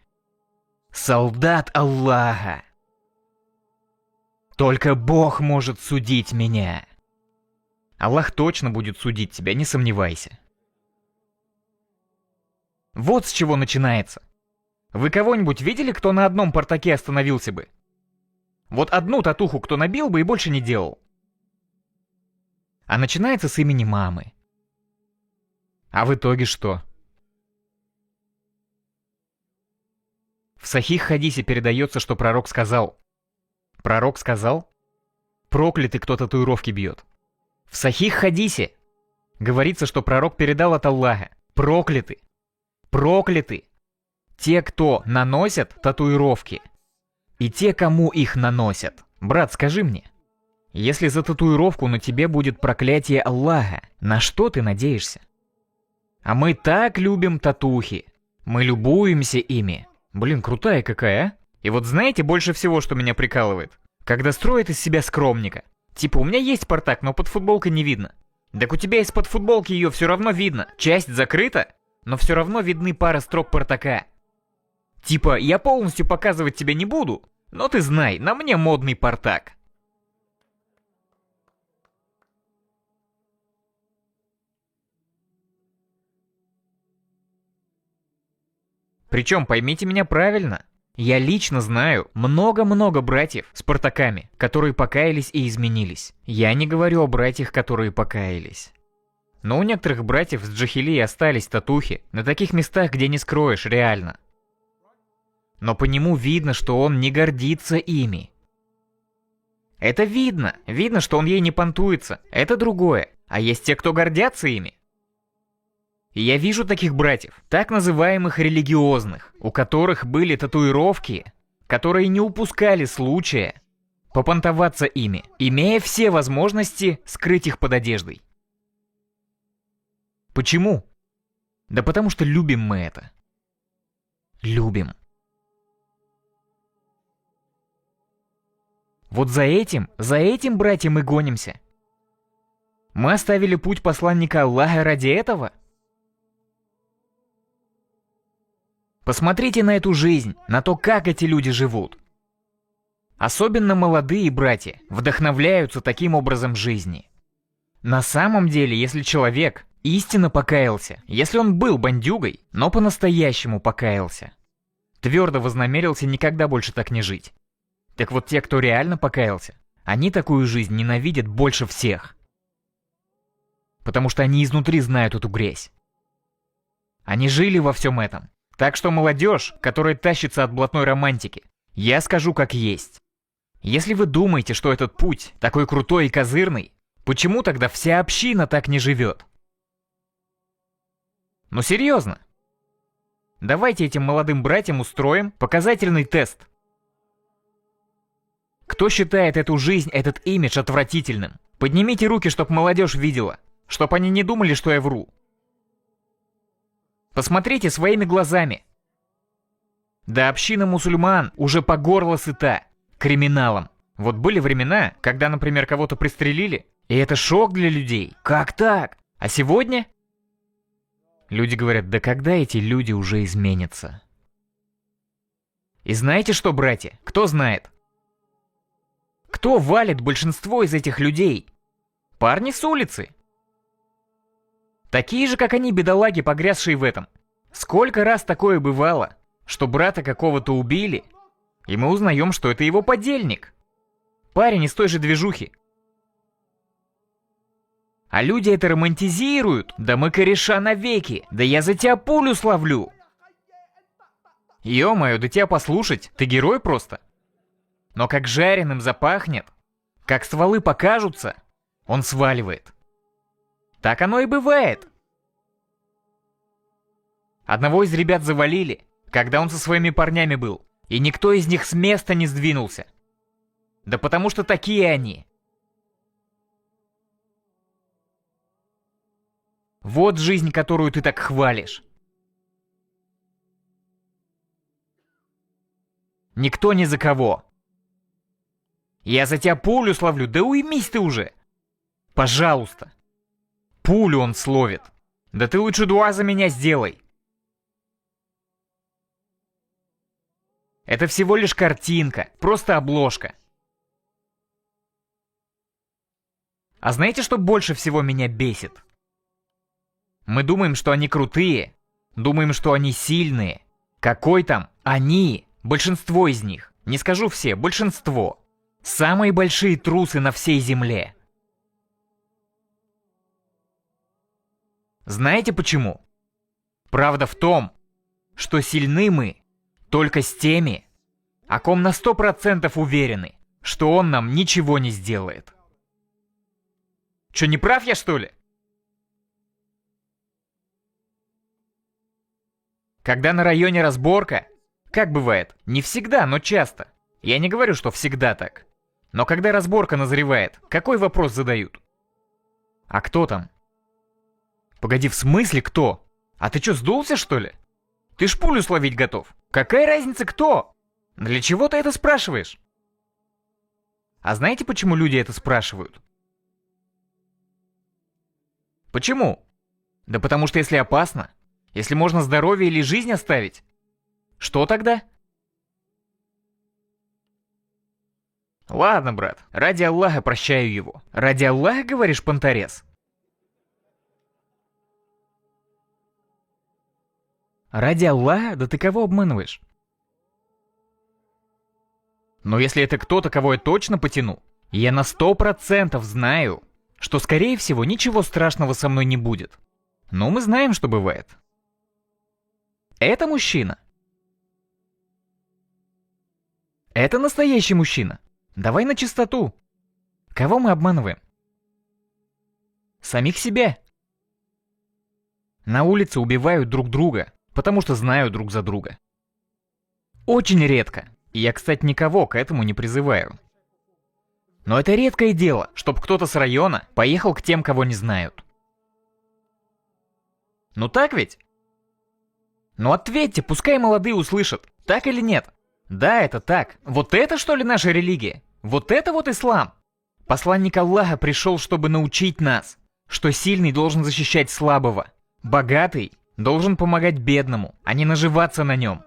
Солдат Аллаха. Только Бог может судить меня. Аллах точно будет судить тебя, не сомневайся. Вот с чего начинается. Вы кого-нибудь видели, кто на одном портаке остановился бы? Вот одну татуху кто набил бы и больше не делал. А начинается с имени мамы. А в итоге что? В Сахих хадисе передается, что пророк сказал. Пророк сказал? Проклятый, кто татуировки бьет. В Сахих хадисе говорится, что пророк передал от Аллаха. Прокляты. Прокляты. Те, кто наносят татуировки. И те, кому их наносят. Брат, скажи мне. Если за татуировку на тебе будет проклятие Аллаха, на что ты надеешься? А мы так любим татухи. Мы любуемся ими. Блин, крутая какая, а? И вот знаете больше всего, что меня прикалывает? Когда строят из себя скромника. Типа, у меня есть портак, но под футболкой не видно. Так у тебя из-под футболки ее все равно видно. Часть закрыта, но все равно видны пара строк портака. Типа, я полностью показывать тебе не буду, но ты знай, на мне модный портак. Причем, поймите меня правильно, я лично знаю много-много братьев с портаками, которые покаялись и изменились. Я не говорю о братьях, которые покаялись. Но у некоторых братьев с джахилии остались татухи на таких местах, где не скроешь реально. Но по нему видно, что он не гордится ими. Это видно, видно, что он ей не понтуется, это другое. А есть те, кто гордятся ими. И я вижу таких братьев, так называемых религиозных, у которых были татуировки, которые не упускали случая попонтоваться ими, имея все возможности скрыть их под одеждой. Почему? Да потому что любим мы это. Любим. Вот за этим, братья, мы гонимся. Мы оставили путь посланника Аллаха ради этого? Посмотрите на эту жизнь, на то, как эти люди живут. Особенно молодые братья вдохновляются таким образом жизни. На самом деле, если человек истинно покаялся, если он был бандюгой, но по-настоящему покаялся, твердо вознамерился никогда больше так не жить. Так вот, те, кто реально покаялся, они такую жизнь ненавидят больше всех. Потому что они изнутри знают эту грязь. Они жили во всем этом. Так что молодежь, которая тащится от блатной романтики, я скажу как есть. Если вы думаете, что этот путь такой крутой и козырный, почему тогда вся община так не живет? Ну серьезно. Давайте этим молодым братьям устроим показательный тест. Кто считает эту жизнь, этот имидж отвратительным? Поднимите руки, чтоб молодежь видела, чтоб они не думали, что я вру. Посмотрите своими глазами. Да община мусульман уже по горло сыта криминалом. Вот были времена, когда, например, кого-то пристрелили, и это шок для людей. Как так? А сегодня? Люди говорят, да когда эти люди уже изменятся? И знаете что, братья? Кто знает? Кто валит большинство из этих людей? Парни с улицы. Такие же, как они, бедолаги, погрязшие в этом. Сколько раз такое бывало, что брата какого-то убили, и мы узнаем, что это его подельник. Парень из той же движухи. А люди это романтизируют. Да мы кореша навеки. Да я за тебя пулю словлю. Ё-моё, да тебя послушать, ты герой просто. Но как жареным запахнет, как стволы покажутся, он сваливает. Так оно и бывает. Одного из ребят завалили, когда он со своими парнями был, и никто из них с места не сдвинулся. Да потому что такие они. Вот жизнь, которую ты так хвалишь. Никто ни за кого. Я за тебя пулю словлю, да уймись ты уже. Пожалуйста. Пулю он словит. Да ты лучше дуа за меня сделай. Это всего лишь картинка, просто обложка. А знаете, что больше всего меня бесит? Мы думаем, что они крутые, думаем, что они сильные. Какой там они? Большинство из них, не скажу все, большинство. Самые большие трусы на всей земле. Знаете почему? Правда в том, что сильны мы только с теми, о ком на 100% уверены, что он нам ничего не сделает. Чё, не прав я, что ли? Когда на районе разборка, как бывает, не всегда, но часто. Я не говорю, что всегда так. Но когда разборка назревает, какой вопрос задают? А кто там? Погоди, в смысле кто? А ты чё, сдулся, что ли? Ты ж пулю словить готов. Какая разница, кто? Для чего ты это спрашиваешь? А знаете, почему люди это спрашивают? Почему? Да потому что если опасно, если можно здоровье или жизнь оставить, что тогда? Ладно, брат, ради Аллаха прощаю его. Ради Аллаха, говоришь, понторез? Ради Аллаха? Да ты кого обманываешь? Но если это кто-то, кого я точно потяну, я на 100% знаю, что, скорее всего, ничего страшного со мной не будет. Но мы знаем, что бывает. Это мужчина. Это настоящий мужчина. Давай на чистоту. Кого мы обманываем? Самих себя. На улице убивают друг друга, потому что знают друг за друга. Очень редко. И я, кстати, никого к этому не призываю. Но это редкое дело, чтобы кто-то с района поехал к тем, кого не знают. Ну так ведь? Ну ответьте, пускай молодые услышат, так или нет? Да, это так. Вот это что ли наша религия? Вот это вот ислам? Посланник Аллаха пришел, чтобы научить нас, что сильный должен защищать слабого, богатый Должен помогать бедному, а не наживаться на нем.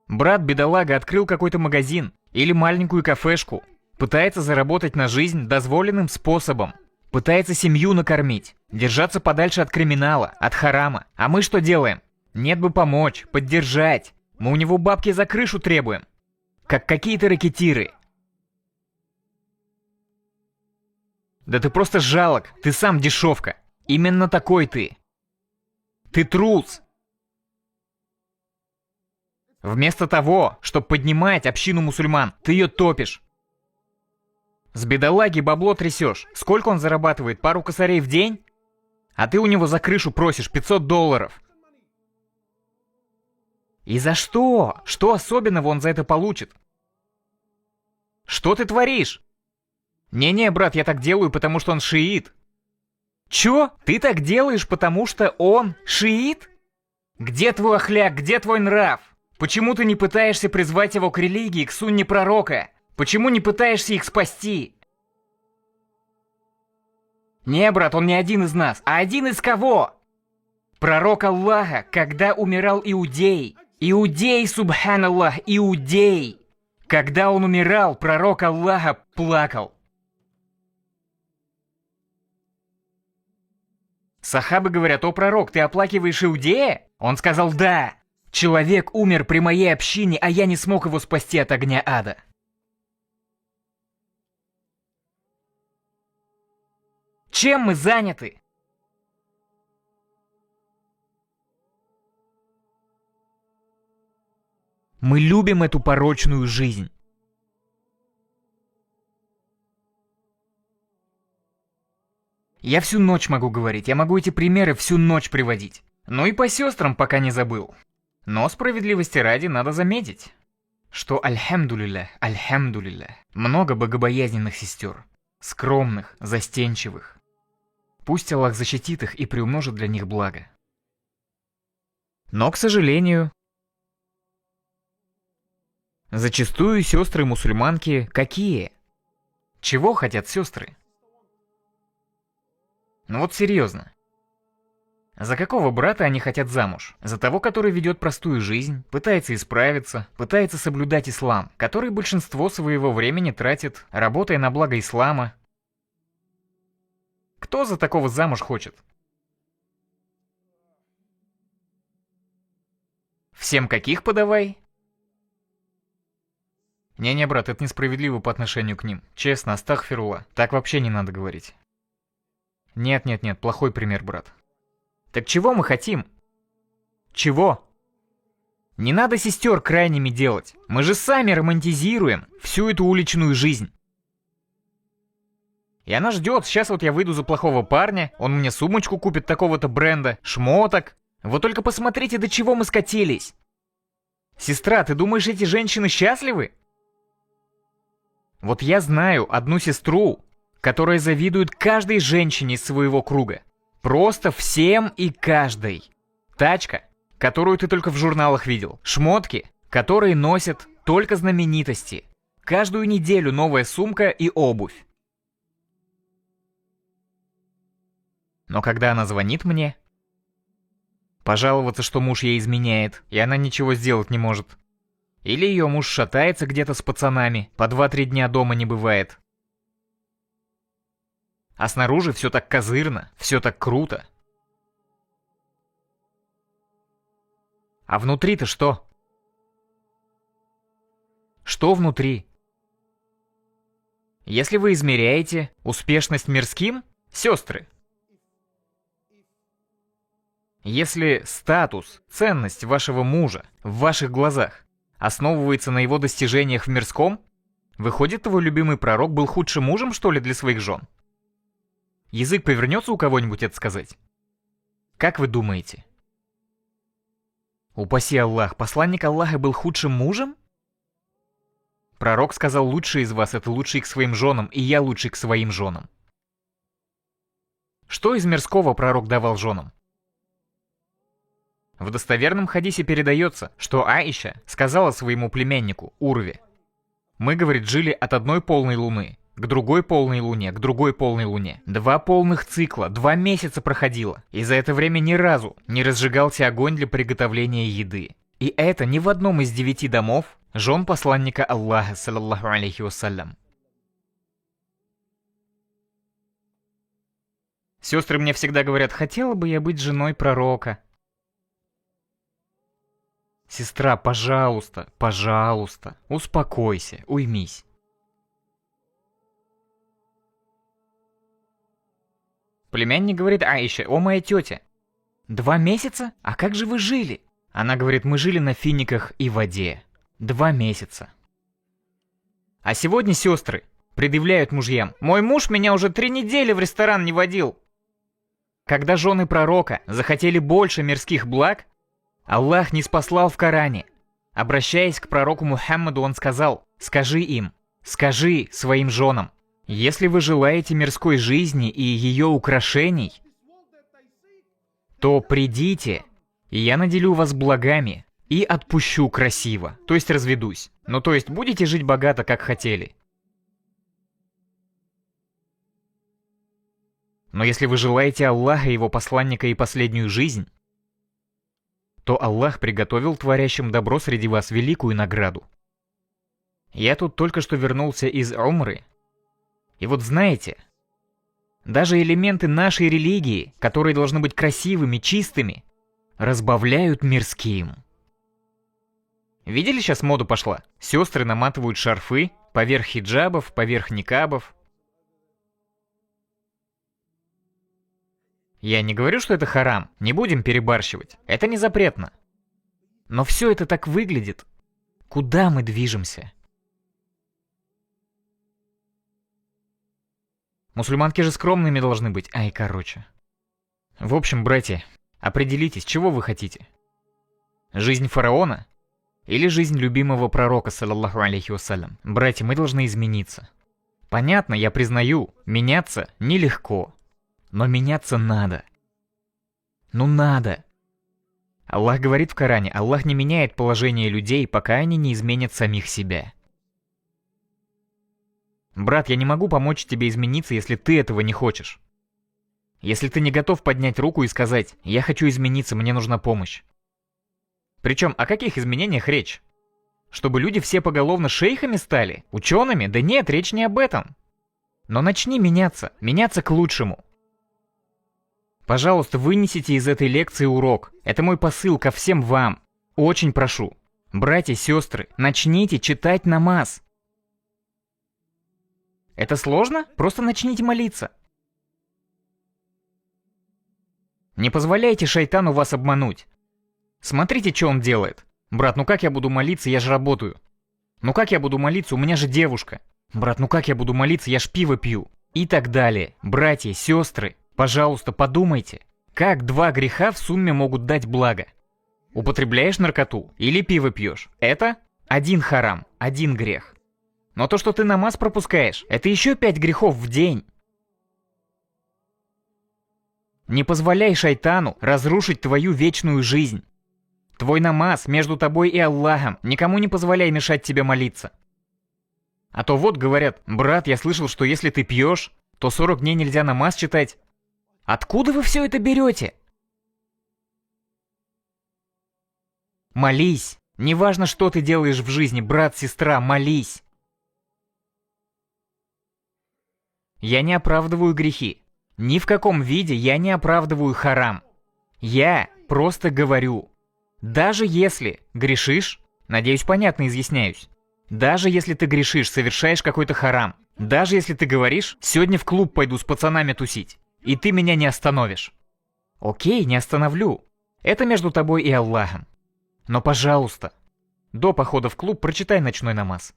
Брат-бедолага открыл какой-то магазин или маленькую кафешку. Пытается заработать на жизнь дозволенным способом. Пытается семью накормить, держаться подальше от криминала, от харама. А мы что делаем? Нет бы помочь, поддержать. Мы у него бабки за крышу требуем. Как какие-то ракетиры. Да ты просто жалок, ты сам дешевка. Именно такой ты. Ты трус. Вместо того, чтобы поднимать общину мусульман, ты ее топишь. С бедолаги бабло трясешь. Сколько он зарабатывает? Пару косарей в день? А ты у него за крышу просишь $500. И за что? Что особенного он за это получит? Что ты творишь? Не-не, брат, я так делаю, потому что он шиит. Чё? Ты так делаешь, потому что он шиит? Где твой ахляк, где твой нрав? Почему ты не пытаешься призвать его к религии, к сунне пророка? Почему не пытаешься их спасти? Не, брат, он не один из нас, а один из кого? Пророк Аллаха, когда умирал Иудей. Иудей, субханаллах, Иудей. Когда он умирал, пророк Аллаха плакал. Сахабы говорят: о пророк, ты оплакиваешь Иудея? Он сказал: да. Человек умер при моей общине, а я не смог его спасти от огня ада. Чем мы заняты? Мы любим эту порочную жизнь. Я всю ночь могу говорить, я могу эти примеры всю ночь приводить. Ну и по сестрам пока не забыл. Но справедливости ради надо заметить, что альхамдулилля, много богобоязненных сестер. Скромных, застенчивых. Пусть Аллах защитит их и приумножит для них благо. Но, к сожалению, зачастую сестры-мусульманки какие? Чего хотят сестры? Ну вот серьезно. За какого брата они хотят замуж? За того, который ведет простую жизнь, пытается исправиться, пытается соблюдать ислам, который большинство своего времени тратит, работая на благо ислама. Кто за такого замуж хочет? Всем каких подавай? Не-не, брат, это несправедливо по отношению к ним. Честно, астагфирулла. Так вообще не надо говорить. Нет, плохой пример, брат. Так чего мы хотим? Чего? Не надо сестер крайними делать. Мы же сами романтизируем всю эту уличную жизнь. И она ждет, сейчас вот я выйду за плохого парня, он мне сумочку купит такого-то бренда, шмоток. Вот только посмотрите, до чего мы скатились. Сестра, ты думаешь, эти женщины счастливы? Вот я знаю одну сестру, которая завидует каждой женщине из своего круга. Просто всем и каждой. Тачка, которую ты только в журналах видел. Шмотки, которые носят только знаменитости. Каждую неделю новая сумка и обувь. Но когда она звонит мне, пожаловаться, что муж ей изменяет, и она ничего сделать не может. Или ее муж шатается где-то с пацанами, по 2-3 дня дома не бывает. А снаружи все так козырно, все так круто. А внутри-то что? Что внутри? Если вы измеряете успешность мирским, сестры, если статус, ценность вашего мужа в ваших глазах основывается на его достижениях в мирском, выходит, твой любимый пророк был худшим мужем, что ли, для своих жен? Язык повернется у кого-нибудь это сказать? Как вы думаете? Упаси Аллах, посланник Аллаха был худшим мужем? Пророк сказал: лучший из вас — это лучший к своим женам, и я лучший к своим женам. Что из мирского пророк давал женам? В достоверном хадисе передается, что Аиша сказала своему племяннику Урве: мы, говорит, жили от одной полной луны, к другой полной луне, к другой полной луне. 2 полных цикла, 2 месяца проходило. И за это время ни разу не разжигался огонь для приготовления еды. И это ни в одном из 9 домов жен посланника Аллаха, саллаллаху алейхи вассалям. Сестры мне всегда говорят, хотела бы я быть женой пророка. Сестра, пожалуйста, пожалуйста, успокойся, уймись. Племянник говорит Аише, о моя тетя, 2 месяца? А как же вы жили? Она говорит, мы жили на финиках и воде. 2 месяца. А сегодня сестры предъявляют мужьям, мой муж меня уже 3 недели в ресторан не водил. Когда жены пророка захотели больше мирских благ, Аллах не спаслал в Коране. Обращаясь к пророку Мухаммаду, он сказал, скажи им, скажи своим женам, если вы желаете мирской жизни и ее украшений, то придите, и я наделю вас благами и отпущу красиво, то есть разведусь. Ну то есть будете жить богато, как хотели. Но если вы желаете Аллаха, его посланника и последнюю жизнь, то Аллах приготовил творящим добро среди вас великую награду. Я тут только что вернулся из Умры, и вот знаете, даже элементы нашей религии, которые должны быть красивыми, чистыми, разбавляют мирским. Видели, сейчас мода пошла? Сестры наматывают шарфы поверх хиджабов, поверх никабов. Я не говорю, что это харам, не будем перебарщивать, это не запретно. Но все это так выглядит. Куда мы движемся? Мусульманки же скромными должны быть, ай, короче. В общем, братья, определитесь, чего вы хотите. Жизнь фараона? Или жизнь любимого пророка, саллаллаху алейхи вассалям? Братья, мы должны измениться. Понятно, я признаю, меняться нелегко. Но меняться надо. Ну надо. Аллах говорит в Коране, Аллах не меняет положение людей, пока они не изменят самих себя. Брат, я не могу помочь тебе измениться, если ты этого не хочешь. Если ты не готов поднять руку и сказать, я хочу измениться, мне нужна помощь. Причем, о каких изменениях речь? Чтобы люди все поголовно шейхами стали? Учеными? Да нет, речь не об этом. Но начни меняться, меняться к лучшему. Пожалуйста, вынесите из этой лекции урок. Это мой посыл ко всем вам. Очень прошу. Братья, сестры, начните читать намаз. Это сложно? Просто начните молиться. Не позволяйте шайтану вас обмануть. Смотрите, что он делает. Брат, ну как я буду молиться, я же работаю. Ну как я буду молиться, у меня же девушка. Брат, ну как я буду молиться, я ж пиво пью. И так далее. Братья, сестры, пожалуйста, подумайте, как 2 греха в сумме могут дать благо. Употребляешь наркоту или пиво пьешь. Это 1 харам, 1 грех. Но то, что ты намаз пропускаешь, это еще 5 грехов в день. Не позволяй шайтану разрушить твою вечную жизнь. Твой намаз между тобой и Аллахом. Никому не позволяй мешать тебе молиться. А то вот говорят, брат, я слышал, что если ты пьешь, то 40 дней нельзя намаз читать. Откуда вы все это берете? Молись. Неважно, что ты делаешь в жизни, брат, сестра, молись. Я не оправдываю грехи. Ни в каком виде я не оправдываю харам. Я просто говорю. Даже если грешишь, надеюсь, понятно изъясняюсь. Даже если ты грешишь, совершаешь какой-то харам. Даже если ты говоришь, сегодня в клуб пойду с пацанами тусить. И ты меня не остановишь. Окей, не остановлю. Это между тобой и Аллахом. Но, пожалуйста, до похода в клуб прочитай ночной намаз.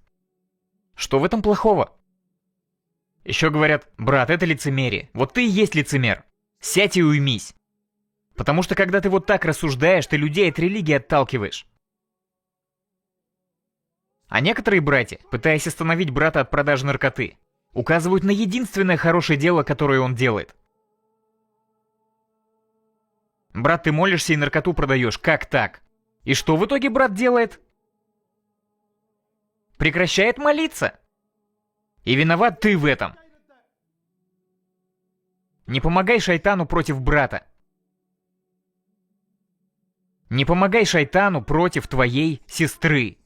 Что в этом плохого? Еще говорят, брат, это лицемерие. Вот ты и есть лицемер. Сядь и уймись. Потому что когда ты вот так рассуждаешь, ты людей от религии отталкиваешь. А некоторые братья, пытаясь остановить брата от продажи наркоты, указывают на единственное хорошее дело, которое он делает. Брат, ты молишься и наркоту продаешь. Как так? И что в итоге брат делает? Прекращает молиться. И виноват ты в этом. Не помогай шайтану против брата. Не помогай шайтану против твоей сестры.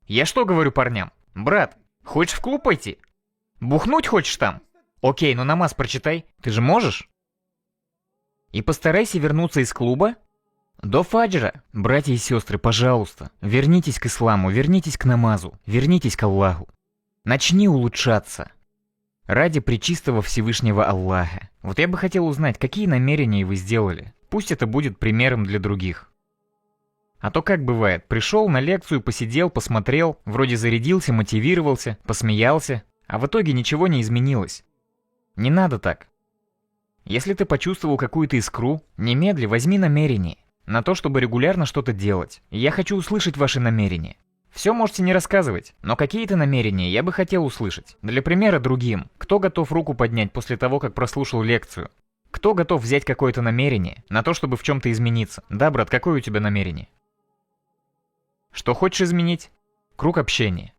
Я что говорю парням? Брат, хочешь в клуб пойти? Бухнуть хочешь там? Окей, но намаз прочитай. Ты же можешь? И постарайся вернуться из клуба до фаджра. Братья и сестры, пожалуйста, вернитесь к исламу, вернитесь к намазу, вернитесь к Аллаху. Начни улучшаться. Ради пречистого Всевышнего Аллаха. Вот я бы хотел узнать, какие намерения вы сделали. Пусть это будет примером для других. А то как бывает, пришел на лекцию, посидел, посмотрел, вроде зарядился, мотивировался, посмеялся, а в итоге ничего не изменилось. Не надо так. Если ты почувствовал какую-то искру, немедли возьми намерение на то, чтобы регулярно что-то делать. И я хочу услышать ваши намерения. Все можете не рассказывать, но какие-то намерения я бы хотел услышать. Для примера другим. Кто готов руку поднять после того, как прослушал лекцию? Кто готов взять какое-то намерение на то, чтобы в чем-то измениться? Да, брат, какое у тебя намерение? Что хочешь изменить? Круг общения.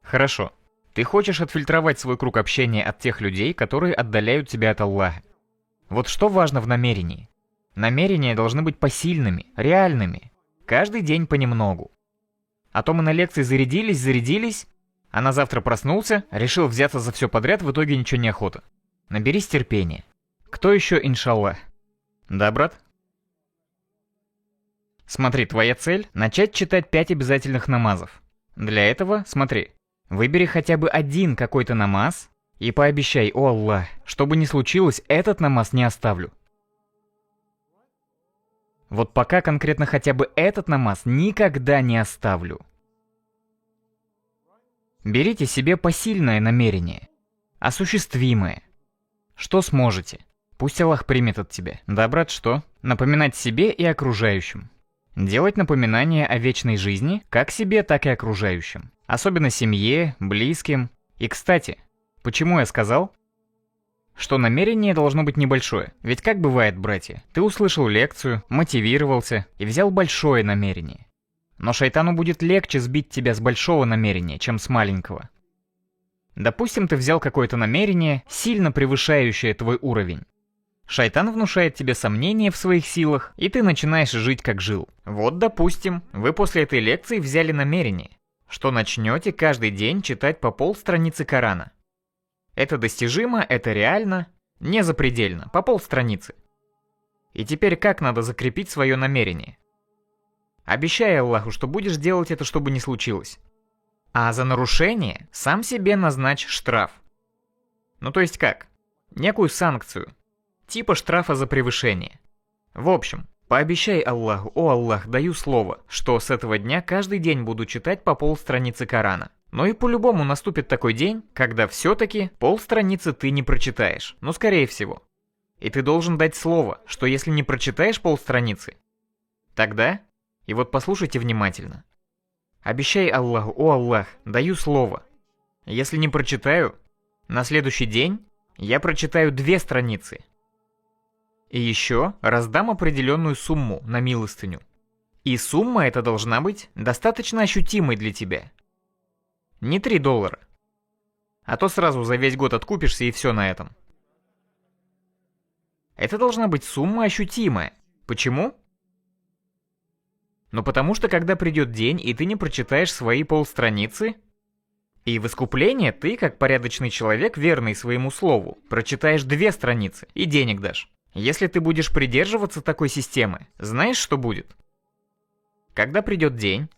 Хорошо. Ты хочешь отфильтровать свой круг общения от тех людей, которые отдаляют тебя от Аллаха. Вот что важно в намерении. Намерения должны быть посильными, реальными. Каждый день понемногу. А то мы на лекции зарядились, а на завтра проснулся, решил взяться за все подряд, в итоге ничего не охота. Наберись терпения. Кто еще, иншаллах? Да, брат? Смотри, твоя цель — начать читать 5 обязательных намазов. Для этого, смотри, выбери хотя бы один какой-то намаз и пообещай: о Аллах, что бы ни случилось, этот намаз не оставлю. Вот пока конкретно хотя бы этот намаз никогда не оставлю. Берите себе посильное намерение, осуществимое. Что сможете? Пусть Аллах примет от тебя. Да, брат, что? Напоминать себе и окружающим. Делать напоминания о вечной жизни как себе, так и окружающим. Особенно семье, близким. И, кстати, почему я сказал, что намерение должно быть небольшое? Ведь как бывает, братья, ты услышал лекцию, мотивировался и взял большое намерение. Но шайтану будет легче сбить тебя с большого намерения, чем с маленького. Допустим, ты взял какое-то намерение, сильно превышающее твой уровень. Шайтан внушает тебе сомнения в своих силах, и ты начинаешь жить как жил. Вот, допустим, вы после этой лекции взяли намерение, что начнете каждый день читать по полстраницы Корана. Это достижимо, это реально, не запредельно, по полстраницы. И теперь как надо закрепить свое намерение? Обещай Аллаху, что будешь делать это, чтобы не случилось. А за нарушение сам себе назначь штраф. Ну то есть как? Некую санкцию. Типа штрафа за превышение. В общем, пообещай Аллаху: о Аллах, даю слово, что с этого дня каждый день буду читать по полстраницы Корана. Но и по-любому наступит такой день, когда все-таки полстраницы ты не прочитаешь. Ну, скорее всего. И ты должен дать слово, что если не прочитаешь полстраницы, тогда... И вот послушайте внимательно. Обещай Аллаху: о Аллах, даю слово. Если не прочитаю, на следующий день я прочитаю 2 страницы. И еще раздам определенную сумму на милостыню. И сумма эта должна быть достаточно ощутимой для тебя. Не $3. А то сразу за весь год откупишься и все на этом. Это должна быть сумма ощутимая. Почему? Ну потому что когда придет день, и ты не прочитаешь свои полстраницы, и в искупление ты, как порядочный человек, верный своему слову, прочитаешь 2 страницы и денег дашь. Если ты будешь придерживаться такой системы, знаешь, что будет? Когда придет день,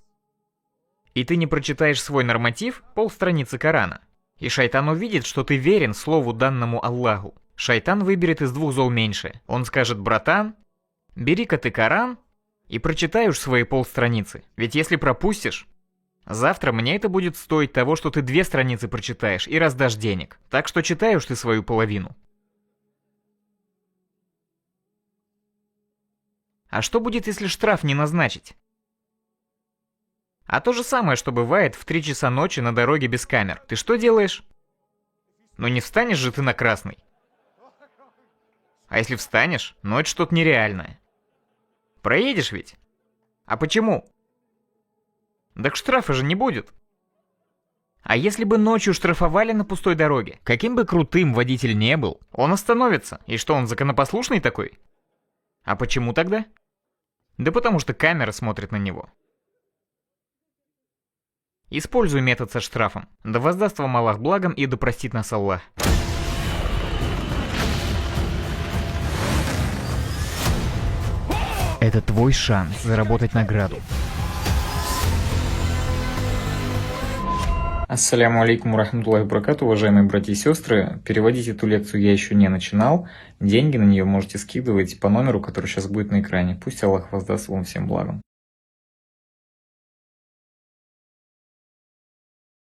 и ты не прочитаешь свой норматив, полстраницы Корана, и шайтан увидит, что ты верен слову данному Аллаху, шайтан выберет из 2 зол меньшее. Он скажет: братан, бери-ка ты Коран и прочитай уж свои полстраницы. Ведь если пропустишь, завтра мне это будет стоить того, что ты 2 страницы прочитаешь и раздашь денег. Так что читай уж ты свою половину. А что будет, если штраф не назначить? А то же самое, что бывает в 3 часа ночи на дороге без камер. Ты что делаешь? Ну не встанешь же ты на красный. А если встанешь, ну это что-то нереальное. Проедешь ведь? А почему? Так штрафа же не будет. А если бы ночью штрафовали на пустой дороге, каким бы крутым водитель не был, он остановится. И что, он законопослушный такой? А почему тогда? Да потому что камера смотрит на него. Используй метод со штрафом. Да воздаст вам Аллах благом и да простит нас Аллах. Это твой шанс заработать награду. Ассаляму алейкум рахматуллахи баракату, уважаемые братья и сестры. Переводить эту лекцию я еще не начинал. Деньги на нее можете скидывать по номеру, который сейчас будет на экране. Пусть Аллах воздаст вам всем благом.